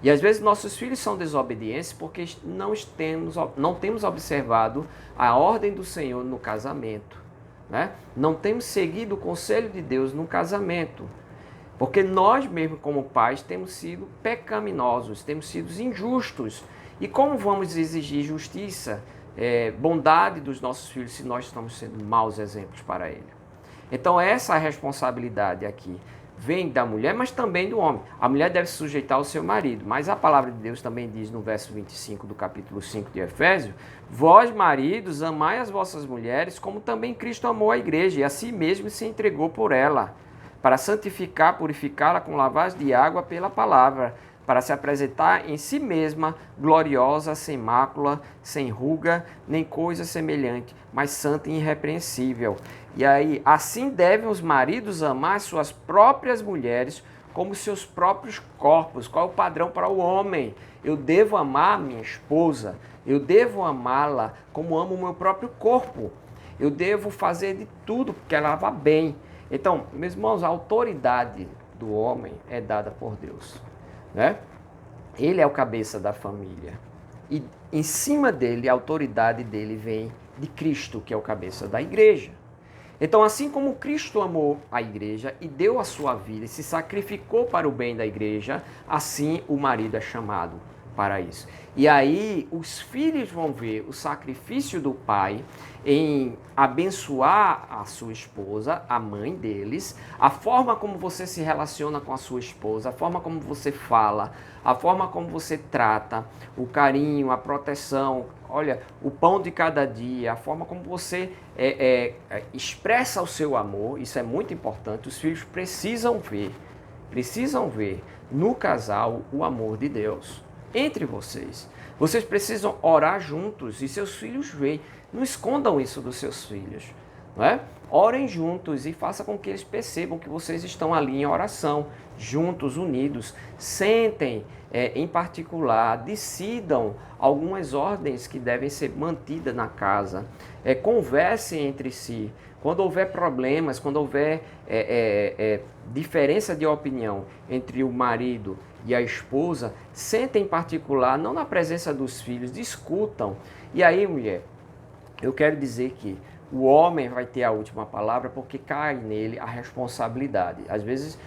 E às vezes nossos filhos são desobedientes porque não temos observado a ordem do Senhor no casamento, né? Não temos seguido o conselho de Deus no casamento. Porque nós mesmos como pais temos sido pecaminosos, temos sido injustos. E como vamos exigir justiça, bondade dos nossos filhos se nós estamos sendo maus exemplos para eles? Então essa responsabilidade aqui vem da mulher, mas também do homem. A mulher deve se sujeitar ao seu marido, mas a palavra de Deus também diz no verso 25 do capítulo 5 de Efésios: vós, maridos, amai as vossas mulheres, como também Cristo amou a igreja, e a si mesmo se entregou por ela, para santificar, purificá-la com lavagem de água pela palavra, para se apresentar em si mesma gloriosa, sem mácula, sem ruga, nem coisa semelhante, mas santa e irrepreensível. E aí, assim devem os maridos amar suas próprias mulheres como seus próprios corpos. Qual é o padrão para o homem? Eu devo amar minha esposa, eu devo amá-la como amo o meu próprio corpo. Eu devo fazer de tudo porque ela vá bem. Então, meus irmãos, a autoridade do homem é dada por Deus, né? Ele é o cabeça da família. E em cima dele, a autoridade dele vem de Cristo, que é o cabeça da igreja. Então, assim como Cristo amou a igreja e deu a sua vida e se sacrificou para o bem da igreja, assim o marido é chamado para isso. E aí os filhos vão ver o sacrifício do pai em abençoar a sua esposa, a mãe deles, a forma como você se relaciona com a sua esposa, a forma como você fala, a forma como você trata, o carinho, a proteção, olha, o pão de cada dia, a forma como você expressa o seu amor, isso é muito importante. Os filhos precisam ver no casal o amor de Deus entre vocês. Vocês precisam orar juntos e seus filhos veem. Não escondam isso dos seus filhos, não é? Orem juntos e façam com que eles percebam que vocês estão ali em oração, juntos, unidos. Sentem, em particular, decidam algumas ordens que devem ser mantidas na casa. Conversem entre si. Quando houver problemas, quando houver diferença de opinião entre o marido e a esposa, sentem em particular, não na presença dos filhos, discutam. E aí, mulher, eu quero dizer que o homem vai ter a última palavra porque cai nele a responsabilidade. Às vezes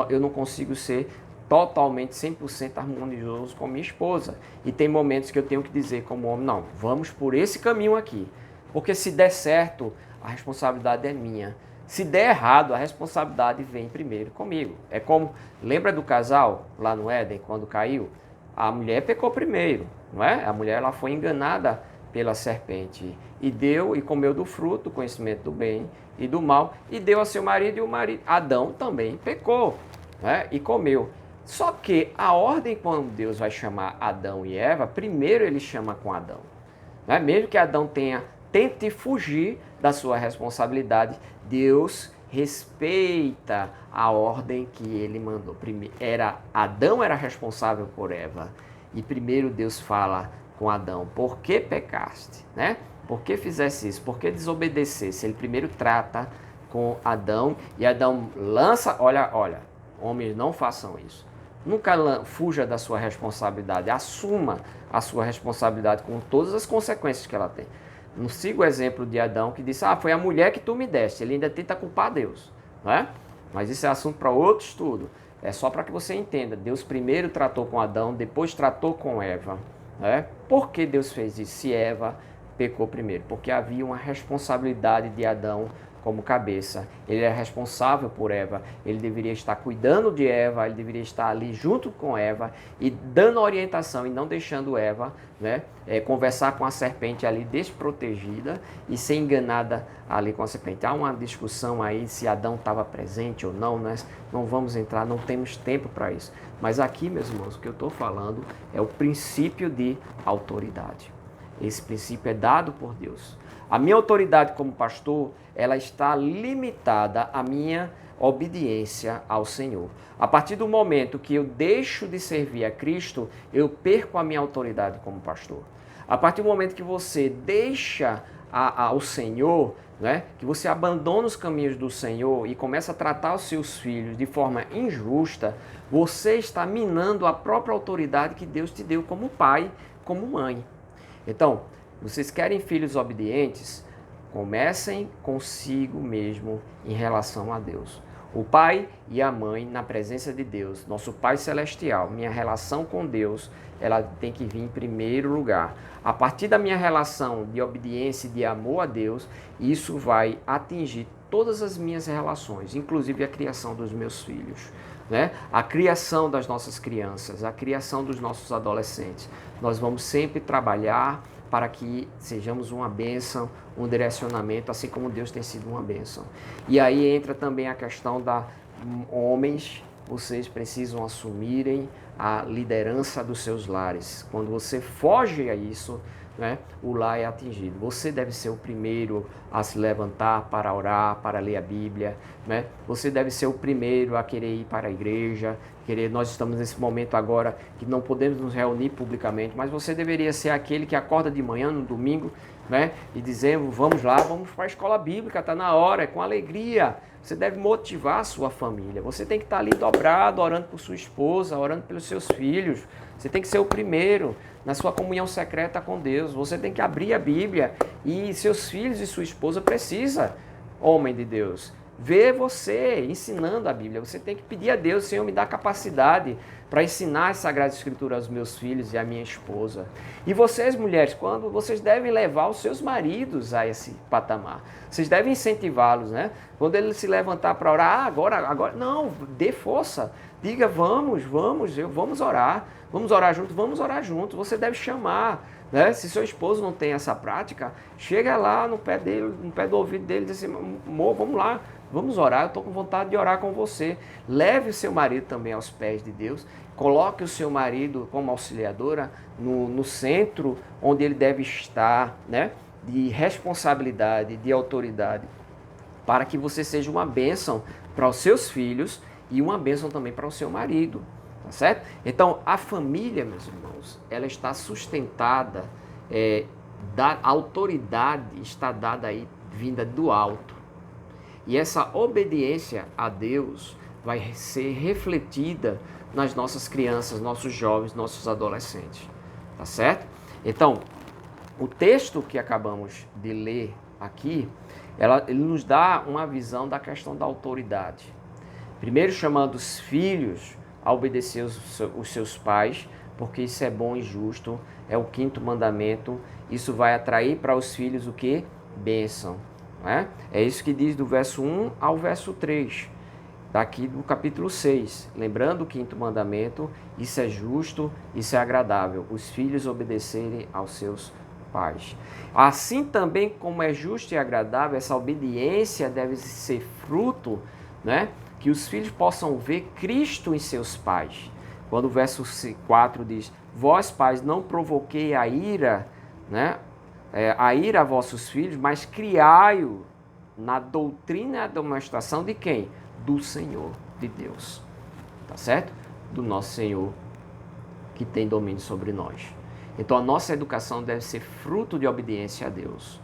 eu não consigo ser totalmente 100% harmonioso com minha esposa. E tem momentos que eu tenho que dizer como homem, não, vamos por esse caminho aqui. Porque se der certo, a responsabilidade é minha. Se der errado, a responsabilidade vem primeiro comigo. É como, lembra do casal lá no Éden, quando caiu? A mulher pecou primeiro, não é? A mulher ela foi enganada pela serpente e comeu do fruto, do conhecimento do bem e do mal, e deu a seu marido, e o marido, Adão também pecou, né? E comeu. Só que a ordem quando Deus vai chamar Adão e Eva, primeiro ele chama com Adão, né? Mesmo que Adão tente fugir da sua responsabilidade, Deus respeita a ordem que ele mandou. Adão era responsável por Eva, e primeiro Deus fala com Adão: por que pecaste, né? Por que fizesse isso? Por que desobedecesse? Ele primeiro trata com Adão, e Adão lança, olha, homens, não façam isso. Nunca fuja da sua responsabilidade, assuma a sua responsabilidade com todas as consequências que ela tem. Não siga o exemplo de Adão, que disse, foi a mulher que tu me deste. Ele ainda tenta culpar Deus, não é? Mas isso é assunto para outro estudo. É só para que você entenda. Deus primeiro tratou com Adão, depois tratou com Eva, né? Por que Deus fez isso se Eva pecou primeiro? Porque havia uma responsabilidade de Adão como cabeça. Ele é responsável por Eva, ele deveria estar cuidando de Eva, ele deveria estar ali junto com Eva e dando orientação e não deixando Eva, né, conversar com a serpente ali desprotegida e ser enganada ali com a serpente. Há uma discussão aí se Adão estava presente ou não, né? Não vamos entrar, não temos tempo para isso. Mas aqui, meus irmãos, o que eu estou falando é o princípio de autoridade. Esse princípio é dado por Deus. A minha autoridade como pastor, ela está limitada à minha obediência ao Senhor. A partir do momento que eu deixo de servir a Cristo, eu perco a minha autoridade como pastor. A partir do momento que você deixa ao Senhor, né, que você abandona os caminhos do Senhor e começa a tratar os seus filhos de forma injusta, você está minando a própria autoridade que Deus te deu como pai, como mãe. Então, vocês querem filhos obedientes? Comecem consigo mesmo em relação a Deus. O pai e a mãe na presença de Deus, nosso Pai Celestial, minha relação com Deus, ela tem que vir em primeiro lugar. A partir da minha relação de obediência e de amor a Deus, isso vai atingir todas as minhas relações, inclusive a criação dos meus filhos, né? A criação das nossas crianças, a criação dos nossos adolescentes. Nós vamos sempre trabalhar para que sejamos uma bênção, um direcionamento, assim como Deus tem sido uma bênção. E aí entra também a questão da homens, vocês precisam assumirem a liderança dos seus lares. Quando você foge a isso, né, o lar é atingido. Você deve ser o primeiro a se levantar para orar, para ler a Bíblia, né? Você deve ser o primeiro a querer ir para a igreja. Nós estamos nesse momento agora que não podemos nos reunir publicamente, mas você deveria ser aquele que acorda de manhã no domingo, né, e dizendo, vamos lá, vamos para a escola bíblica, está na hora, é com alegria. Você deve motivar a sua família. Você tem que estar ali dobrado, orando por sua esposa, orando pelos seus filhos. Você tem que ser o primeiro na sua comunhão secreta com Deus. Você tem que abrir a Bíblia e seus filhos e sua esposa precisam, homem de Deus, ver você ensinando a Bíblia. Você tem que pedir a Deus, Senhor, me dá capacidade para ensinar as Sagradas Escrituras aos meus filhos e à minha esposa. E vocês, mulheres, quando vocês devem levar os seus maridos a esse patamar. Vocês devem incentivá-los, né? Quando ele se levantar para orar, agora, não, dê força. Diga, vamos orar juntos. Você deve chamar, né? Se seu esposo não tem essa prática, chega lá no pé dele, no pé do ouvido dele e diz assim, amor, vamos lá, vamos orar, eu estou com vontade de orar com você. Leve o seu marido também aos pés de Deus, coloque o seu marido como auxiliadora no centro onde ele deve estar, né? De responsabilidade, de autoridade, para que você seja uma bênção para os seus filhos e uma bênção também para o seu marido, tá certo? Então, a família, meus irmãos, ela está sustentada, da autoridade está dada aí, vinda do alto. E essa obediência a Deus vai ser refletida nas nossas crianças, nossos jovens, nossos adolescentes, tá certo? Então, o texto que acabamos de ler aqui, ele nos dá uma visão da questão da autoridade. Primeiro chamando os filhos a obedecer os seus pais, porque isso é bom e justo, é o 5º mandamento. Isso vai atrair para os filhos o quê? Bênção. Né? É isso que diz do verso 1 ao verso 3, daqui do capítulo 6. Lembrando o 5º mandamento, isso é justo, isso é agradável, os filhos obedecerem aos seus pais. Assim também como é justo e agradável, essa obediência deve ser fruto, né? Que os filhos possam ver Cristo em seus pais. Quando o verso 4 diz, vós pais não provoquei a ira, né? A ira a vossos filhos, mas criai-o na doutrina e admoestação de quem? Do Senhor, de Deus. Tá certo? Do nosso Senhor, que tem domínio sobre nós. Então a nossa educação deve ser fruto de obediência a Deus.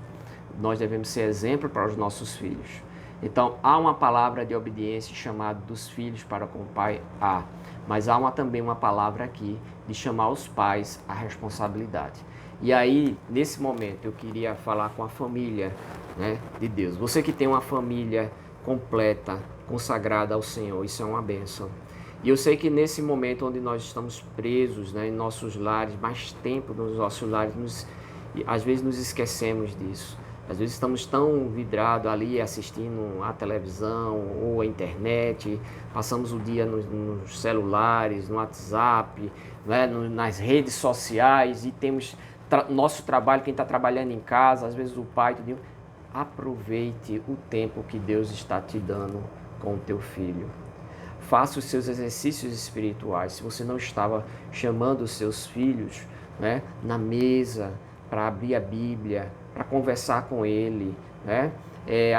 Nós devemos ser exemplo para os nossos filhos. Então há uma palavra de obediência chamada dos filhos para com o pai, mas há também uma palavra aqui de chamar os pais à responsabilidade. E aí, nesse momento, eu queria falar com a família, né, de Deus. Você que tem uma família completa, consagrada ao Senhor, isso é uma bênção. E eu sei que nesse momento onde nós estamos presos, né, em nossos lares, mais tempo nos nossos lares, às vezes nos esquecemos disso. Às vezes estamos tão vidrados ali assistindo a televisão ou a internet, passamos o dia nos celulares, no WhatsApp, né, nas redes sociais, e temos nosso trabalho, quem está trabalhando em casa, às vezes o pai, tudo. Aproveite o tempo que Deus está te dando com o teu filho. Faça os seus exercícios espirituais. Se você não estava chamando os seus filhos, né, na mesa para abrir a Bíblia, para conversar com ele, né?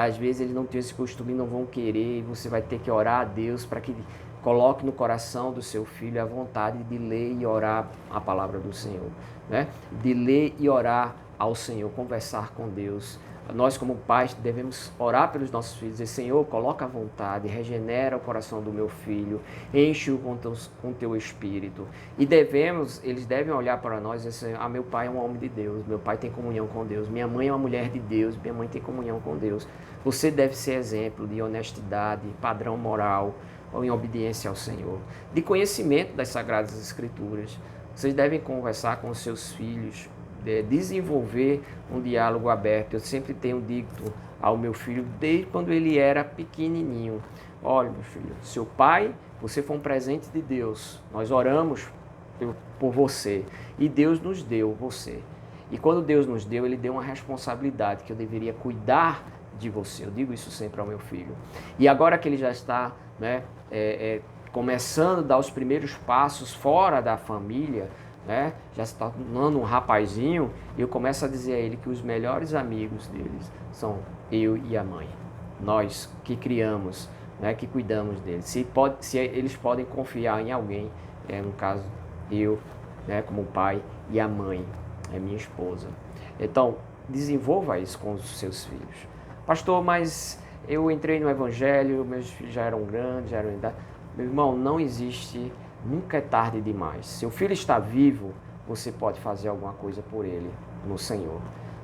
Às vezes eles não têm esse costume, não vão querer, e você vai ter que orar a Deus para que coloque no coração do seu filho a vontade de ler e orar a palavra do Senhor, né? De ler e orar ao Senhor, conversar com Deus. Nós, como pais, devemos orar pelos nossos filhos, dizer, Senhor, coloca a vontade, regenera o coração do meu filho, enche-o com teu espírito. E eles devem olhar para nós e dizer, meu pai é um homem de Deus, meu pai tem comunhão com Deus, minha mãe é uma mulher de Deus, minha mãe tem comunhão com Deus. Você deve ser exemplo de honestidade, padrão moral, ou em obediência ao Senhor, de conhecimento das Sagradas Escrituras. Vocês devem conversar com os seus filhos, desenvolver um diálogo aberto. Eu sempre tenho dito ao meu filho desde quando ele era pequenininho. Olha, meu filho, seu pai, você foi um presente de Deus. Nós oramos por você e Deus nos deu você. E quando Deus nos deu, Ele deu uma responsabilidade que eu deveria cuidar de você. Eu digo isso sempre ao meu filho. E agora que ele já está, né, começando a dar os primeiros passos fora da família, né, já está tornando um rapazinho, eu começo a dizer a ele que os melhores amigos deles são eu e a mãe. Nós que criamos, né, que cuidamos deles. Se eles podem confiar em alguém, no caso eu, né, como pai, e a mãe, minha esposa. Então, desenvolva isso com os seus filhos. Pastor, mas eu entrei no Evangelho, meus filhos já eram grandes, já eram em idade. Meu irmão, não existe, nunca é tarde demais. Seu filho está vivo, você pode fazer alguma coisa por ele no Senhor.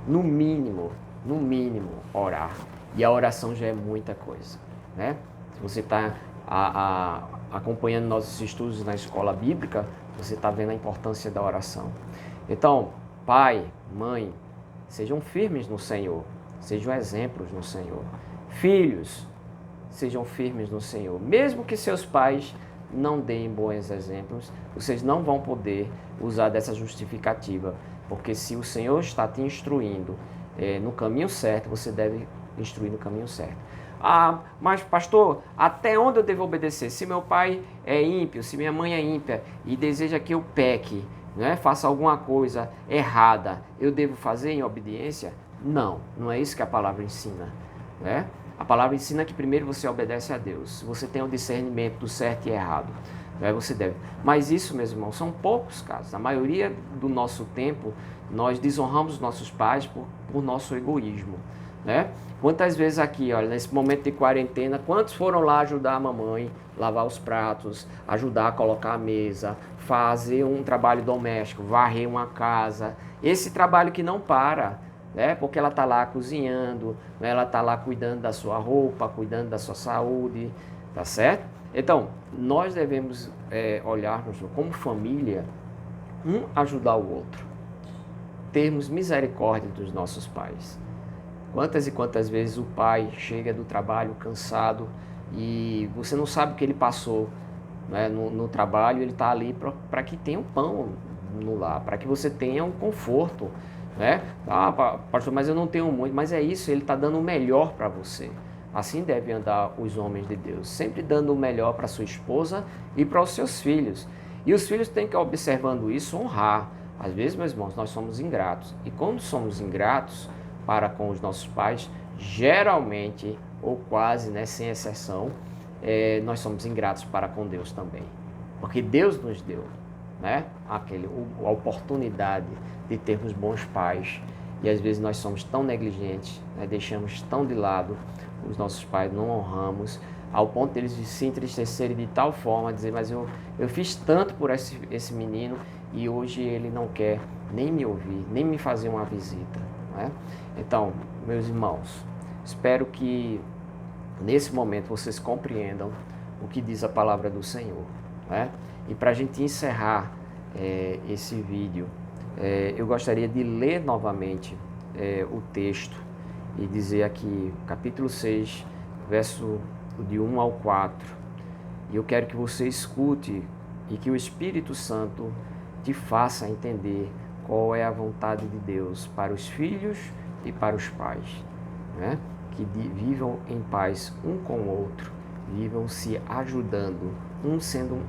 No mínimo, orar. E a oração já é muita coisa, né? Se você está acompanhando nossos estudos na escola bíblica, você está vendo a importância da oração. Então, pai, mãe, sejam firmes no Senhor. Sejam exemplos no Senhor. Filhos, sejam firmes no Senhor. Mesmo que seus pais não deem bons exemplos, vocês não vão poder usar dessa justificativa. Porque se o Senhor está te instruindo no caminho certo, você deve instruir no caminho certo. Ah, mas pastor, até onde eu devo obedecer? Se meu pai é ímpio, se minha mãe é ímpia e deseja que eu peque, né, faça alguma coisa errada, eu devo fazer em obediência? Não, não é isso que a palavra ensina, né? A palavra ensina que primeiro você obedece a Deus. Você tem o discernimento do certo e errado, né? Você deve. Mas isso, meus irmãos, são poucos casos. A maioria do nosso tempo, nós desonramos nossos pais por nosso egoísmo, né? Quantas vezes aqui, olha, nesse momento de quarentena, quantos foram lá ajudar a mamãe, lavar os pratos, ajudar a colocar a mesa, fazer um trabalho doméstico, varrer uma casa, esse trabalho que não para, né? Porque ela está lá cozinhando, né? Ela está lá cuidando da sua roupa, cuidando da sua saúde, tá certo? Então, nós devemos olharmos como família, um ajudar o outro, termos misericórdia dos nossos pais. Quantas e quantas vezes o pai chega do trabalho cansado e você não sabe o que ele passou, né, no trabalho, ele está ali para que tenha um pão no lar, para que você tenha um conforto, né? Ah, pastor, mas eu não tenho muito, mas é isso, ele está dando o melhor para você. Assim devem andar os homens de Deus, sempre dando o melhor para sua esposa e para os seus filhos. E os filhos têm que, observando isso, honrar. Às vezes, meus irmãos, nós somos ingratos. E quando somos ingratos para com os nossos pais, geralmente, ou quase, né, sem exceção, nós somos ingratos para com Deus também. Porque Deus nos deu, né, a oportunidade de termos bons pais. E às vezes nós somos tão negligentes, né, deixamos tão de lado os nossos pais, não honramos, ao ponto deles de se entristecerem de tal forma, dizer, mas eu fiz tanto por esse menino e hoje ele não quer nem me ouvir, nem me fazer uma visita, né? Então, meus irmãos, espero que nesse momento vocês compreendam o que diz a palavra do Senhor, né? E para a gente encerrar esse vídeo, eu gostaria de ler novamente o texto e dizer aqui, capítulo 6, verso de 1 ao 4. E eu quero que você escute e que o Espírito Santo te faça entender qual é a vontade de Deus para os filhos e para os pais, né? Que vivam em paz um com o outro, vivam se ajudando, um sendo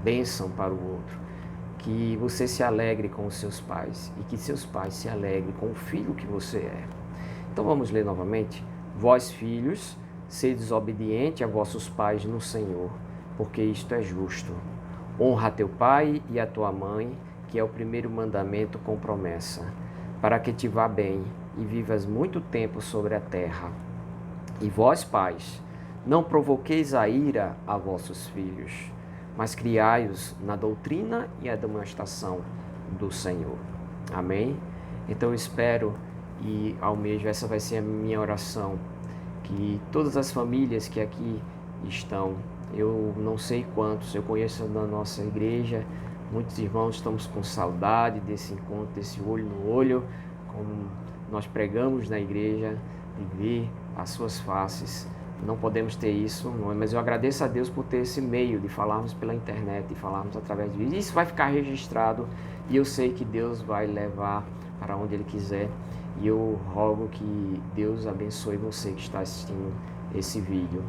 bênção para o outro. Que você se alegre com os seus pais e que seus pais se alegrem com o filho que você é. Então vamos ler novamente. Vós, filhos, sedes obedientes a vossos pais no Senhor, porque isto é justo. Honra a teu pai e a tua mãe, que é o primeiro mandamento com promessa, para que te vá bem e vivas muito tempo sobre a terra. E vós, pais, não provoqueis a ira a vossos filhos, mas criai-os na doutrina e admoestação do Senhor. Amém? Então eu espero e almejo, essa vai ser a minha oração, que todas as famílias que aqui estão, eu não sei quantos, eu conheço na nossa igreja, muitos irmãos estamos com saudade desse encontro, desse olho no olho, como nós pregamos na igreja, de ver as suas faces. Não podemos ter isso, mas eu agradeço a Deus por ter esse meio de falarmos pela internet, de falarmos através de vídeo. Isso vai ficar registrado e eu sei que Deus vai levar para onde Ele quiser. E eu rogo que Deus abençoe você que está assistindo esse vídeo.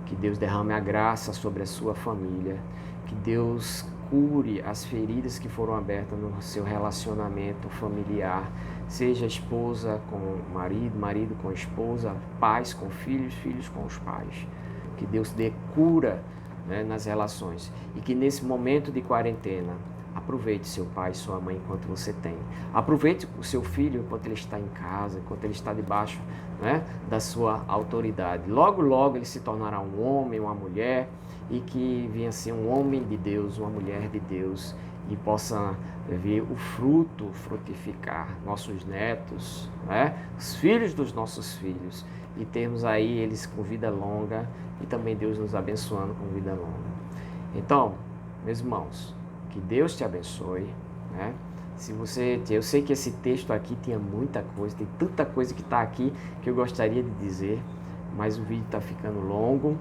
Que Deus derrame a graça sobre a sua família. Que Deus cure as feridas que foram abertas no seu relacionamento familiar. Seja esposa com marido, marido com esposa, pais com filhos, filhos com os pais. Que Deus dê cura, né, nas relações. E que nesse momento de quarentena, aproveite seu pai e sua mãe enquanto você tem. Aproveite o seu filho enquanto ele está em casa, enquanto ele está debaixo, né, da sua autoridade. Logo, logo ele se tornará um homem, uma mulher, e que venha ser um homem de Deus, uma mulher de Deus, e possa ver o fruto frutificar, nossos netos, né, os filhos dos nossos filhos, e termos aí eles com vida longa, e também Deus nos abençoando com vida longa. Então, meus irmãos, que Deus te abençoe, né? Eu sei que esse texto aqui tinha muita coisa, tem tanta coisa que está aqui que eu gostaria de dizer, mas o vídeo está ficando longo,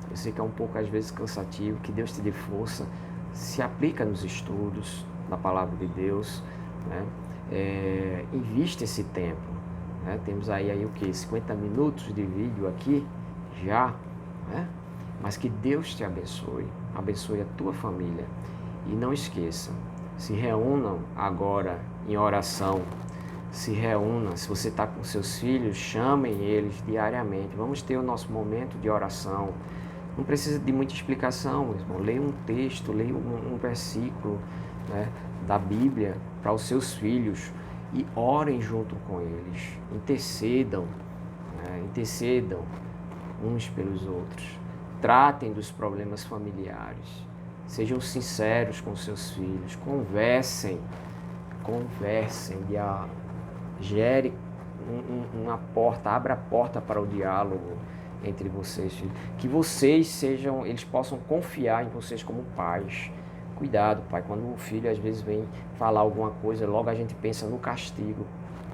eu sei que é um pouco às vezes cansativo, que Deus te dê força, se aplica nos estudos da Palavra de Deus, né? Invista esse tempo, né? Temos aí o que? 50 minutos de vídeo aqui, já, né? Mas que Deus te abençoe, abençoe a tua família. E não esqueça, se reúnam agora em oração, se reúnam, se você está com seus filhos, chamem eles diariamente, vamos ter o nosso momento de oração. Não precisa de muita explicação, meu irmão. Leia um texto, leia um versículo, né, da Bíblia para os seus filhos e orem junto com eles, intercedam, né, intercedam uns pelos outros, tratem dos problemas familiares, sejam sinceros com seus filhos, conversem, gere uma porta, abra a porta para o diálogo entre vocês, que eles possam confiar em vocês como pais. Cuidado, pai, quando o filho às vezes vem falar alguma coisa, logo a gente pensa no castigo.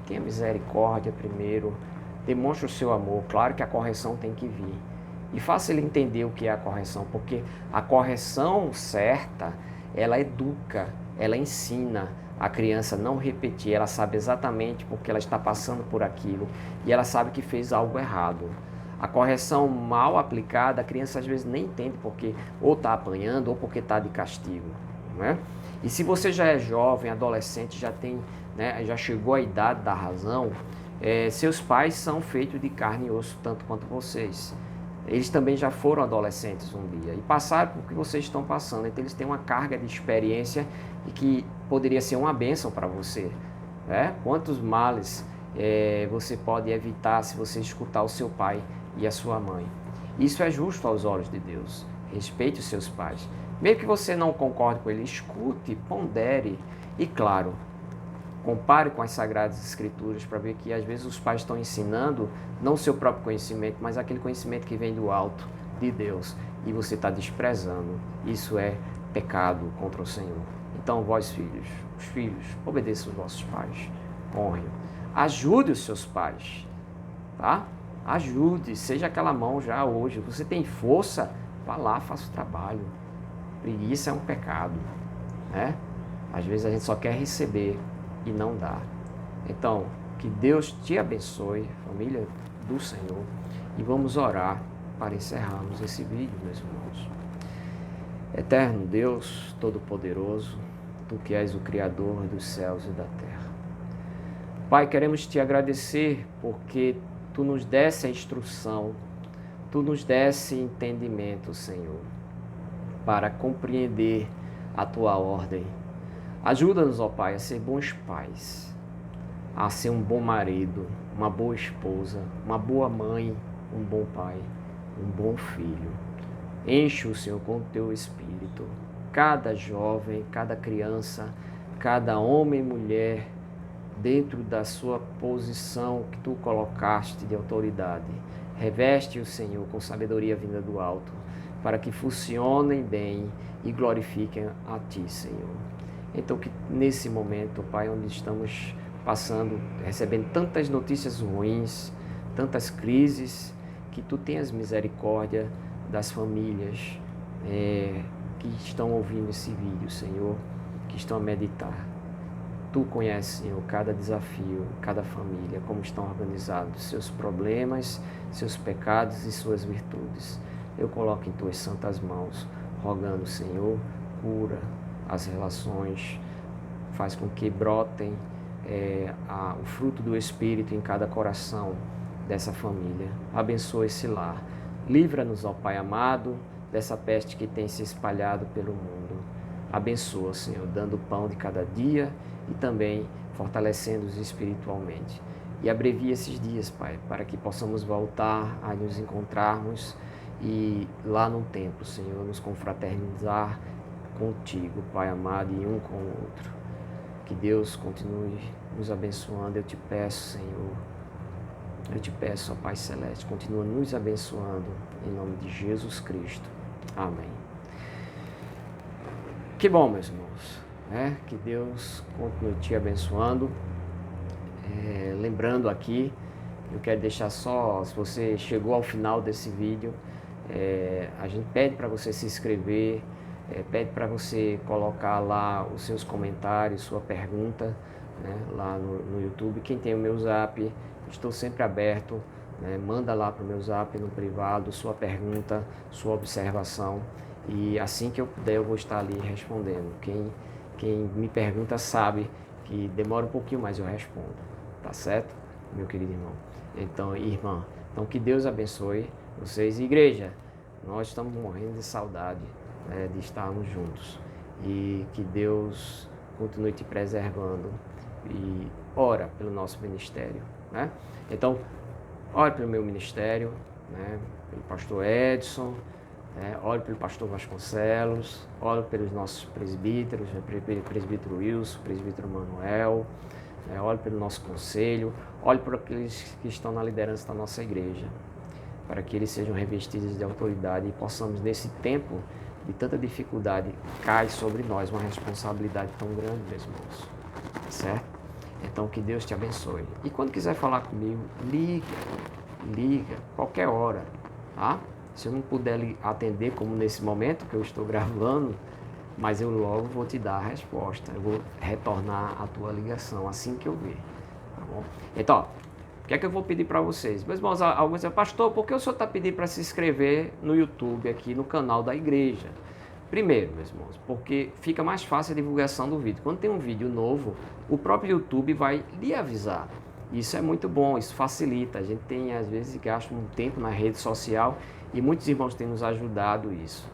Tenha misericórdia primeiro, demonstre o seu amor, claro que a correção tem que vir. E faça ele entender o que é a correção, porque a correção certa, ela educa, ela ensina a criança a não repetir, ela sabe exatamente porque ela está passando por aquilo e ela sabe que fez algo errado. A correção mal aplicada, a criança às vezes nem entende porque ou está apanhando ou porque está de castigo, né? E se você já é jovem, adolescente, já tem, né, já chegou à idade da razão, seus pais são feitos de carne e osso tanto quanto vocês. Eles também já foram adolescentes um dia e passaram por o que vocês estão passando. Então eles têm uma carga de experiência e que poderia ser uma bênção para você, né? Quantos males você pode evitar se você escutar o seu pai e a sua mãe. Isso é justo aos olhos de Deus. Respeite os seus pais. Mesmo que você não concorde com ele, escute, pondere e, claro, compare com as Sagradas Escrituras para ver que às vezes os pais estão ensinando não o seu próprio conhecimento, mas aquele conhecimento que vem do alto, de Deus, e você está desprezando. Isso é pecado contra o Senhor. Então, vós filhos, os filhos, obedeçam os vossos pais, honrem. Ajude os seus pais, tá? Ajude, seja aquela mão já hoje. Você tem força, vá lá, faça o trabalho. Preguiça é um pecado, né? Às vezes a gente só quer receber e não dá. Então, que Deus te abençoe, família do Senhor, e vamos orar para encerrarmos esse vídeo, meus irmãos. Eterno Deus, Todo-Poderoso, Tu que és o Criador dos céus e da terra. Pai, queremos Te agradecer porque Tu nos desse a instrução, Tu nos desse entendimento, Senhor, para compreender a Tua ordem. Ajuda-nos, ó Pai, a ser bons pais, a ser um bom marido, uma boa esposa, uma boa mãe, um bom pai, um bom filho. Enche o Senhor com o Teu Espírito. Cada jovem, cada criança, cada homem e mulher, dentro da sua posição que Tu colocaste de autoridade. Reveste o Senhor com sabedoria vinda do alto, para que funcionem bem e glorifiquem a Ti, Senhor. Então que nesse momento, Pai, onde estamos passando, recebendo tantas notícias ruins, tantas crises, que Tu tenhas misericórdia das famílias que estão ouvindo esse vídeo, Senhor, que estão a meditar. Tu conheces, Senhor, cada desafio, cada família, como estão organizados, seus problemas, seus pecados e suas virtudes. Eu coloco em Tuas santas mãos, rogando, Senhor, cura as relações, faz com que brotem o fruto do Espírito em cada coração dessa família. Abençoa esse lar. Livra-nos, ó Pai amado, dessa peste que tem se espalhado pelo mundo. Abençoa, Senhor, dando o pão de cada dia e também fortalecendo-os espiritualmente. E abrevia esses dias, Pai, para que possamos voltar a nos encontrarmos e lá no templo, Senhor, nos confraternizar contigo, Pai amado, e um com o outro. Que Deus continue nos abençoando. Eu te peço, Senhor, eu te peço, ó Pai Celeste, continua nos abençoando, em nome de Jesus Cristo. Amém. Que bom, meus irmãos, né? Que Deus continue te abençoando. Lembrando aqui, eu quero deixar só, se você chegou ao final desse vídeo, a gente pede para você se inscrever, pede para você colocar lá os seus comentários, sua pergunta, né, lá no YouTube. Quem tem o meu Zap, estou sempre aberto, né, manda lá para o meu Zap no privado sua pergunta, sua observação, e assim que eu puder eu vou estar ali respondendo. Quem me pergunta sabe que demora um pouquinho, mas eu respondo, tá certo, meu querido irmão? Então, irmã, então que Deus abençoe vocês. Igreja, nós estamos morrendo de saudade, né, de estarmos juntos, e que Deus continue te preservando, e ora pelo nosso ministério, né? Então, ore pelo meu ministério, né, pelo pastor Edson, ore pelo pastor Vasconcelos, ore pelos nossos presbíteros, presbítero Wilson, presbítero Manuel, ore pelo nosso conselho, ore por aqueles que estão na liderança da nossa igreja, para que eles sejam revestidos de autoridade e possamos, nesse tempo de tanta dificuldade, cai sobre nós uma responsabilidade tão grande, meus irmãos, certo? Então, que Deus te abençoe. E quando quiser falar comigo, liga, qualquer hora, tá? Se eu não puder lhe atender, como nesse momento que eu estou gravando, mas eu logo vou te dar a resposta. Eu vou retornar a tua ligação assim que eu ver, tá bom? Então, o que é que eu vou pedir para vocês? Meus irmãos, alguns dizem, pastor, por que o senhor está pedindo para se inscrever no YouTube, aqui no canal da igreja? Primeiro, meus irmãos, porque fica mais fácil a divulgação do vídeo. Quando tem um vídeo novo, o próprio YouTube vai lhe avisar. Isso é muito bom, isso facilita. A gente tem, às vezes, gasta um tempo na rede social e muitos irmãos têm nos ajudado nisso.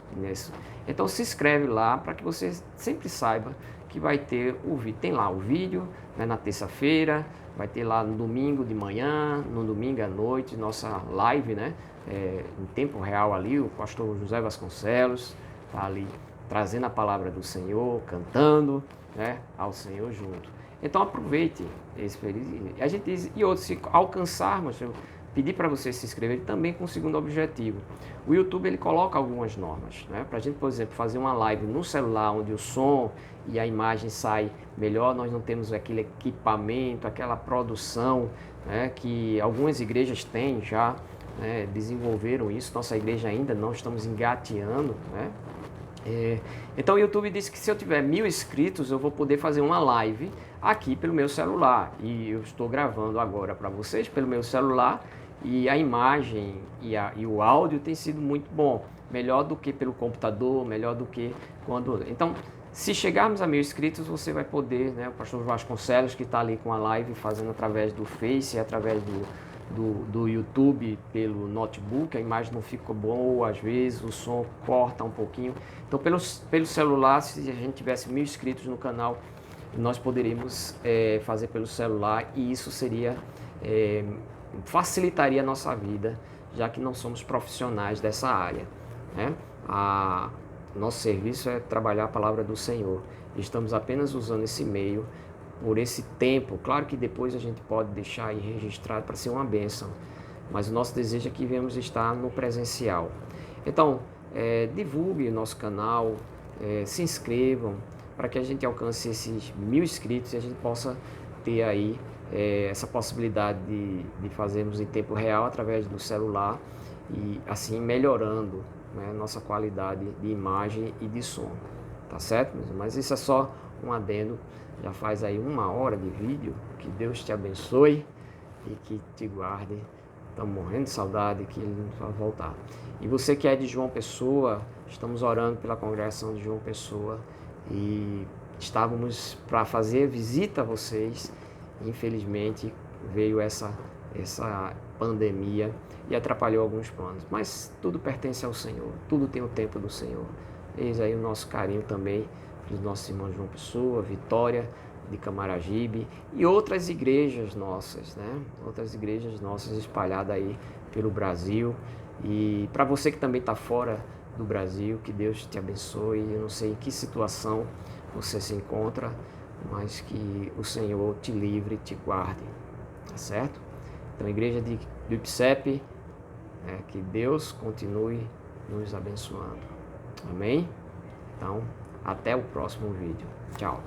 Então, se inscreve lá para que você sempre saiba que vai ter o vídeo. Tem lá o vídeo, né, na terça-feira, vai ter lá no domingo de manhã, no domingo à noite, nossa live, né, em tempo real ali, o pastor José Vasconcelos está ali trazendo a palavra do Senhor, cantando, né, ao Senhor junto. Então aproveite esse período. A gente diz, e outros, se alcançarmos, eu pedir para você se inscrever também com o segundo objetivo. O YouTube ele coloca algumas normas, né? Para a gente, por exemplo, fazer uma live no celular onde o som e a imagem sai melhor, nós não temos aquele equipamento, aquela produção, né, que algumas igrejas têm já, né, desenvolveram isso. Nossa igreja ainda não, estamos engateando, né? Então o YouTube disse que se eu tiver 1000 inscritos eu vou poder fazer uma live aqui pelo meu celular, e eu estou gravando agora para vocês pelo meu celular, e a imagem e o áudio tem sido muito bom, melhor do que pelo computador, melhor do que quando... Então, se chegarmos a 1000 inscritos, você vai poder, né, o pastor Vasconcelos, que está ali com a live fazendo através do Face, através do YouTube pelo notebook, a imagem não fica boa, às vezes o som corta um pouquinho. Então, pelo celular, se a gente tivesse 1000 inscritos no canal, nós poderíamos fazer pelo celular, e isso seria facilitaria a nossa vida, já que não somos profissionais dessa área, né? Nosso serviço é trabalhar a palavra do Senhor. Estamos apenas usando esse meio por esse tempo. Claro que depois a gente pode deixar aí registrado para ser uma bênção, mas o nosso desejo é que venhamos estar no presencial. Então, divulgue o nosso canal, se inscrevam, para que a gente alcance esses 1000 inscritos e a gente possa ter aí essa possibilidade de fazermos em tempo real através do celular e assim melhorando, né, nossa qualidade de imagem e de som, tá certo? Mas isso é só um adendo, já faz aí 1 hora de vídeo, que Deus te abençoe e que te guarde. Estamos morrendo de saudade que ele não vai voltar. E você que é de João Pessoa, estamos orando pela congregação de João Pessoa e estávamos para fazer visita a vocês. Infelizmente veio essa pandemia e atrapalhou alguns planos. Mas tudo pertence ao Senhor, tudo tem o tempo do Senhor. Eis aí o nosso carinho também dos nossos irmãos de João Pessoa, Vitória, de Camaragibe e outras igrejas nossas, né? Outras igrejas nossas espalhadas aí pelo Brasil. E para você que também está fora do Brasil, que Deus te abençoe. Eu não sei em que situação você se encontra, mas que o Senhor te livre, te guarde, tá certo? Então, igreja do IPSEP, que Deus continue nos abençoando. Amém? Então, até o próximo vídeo. Tchau.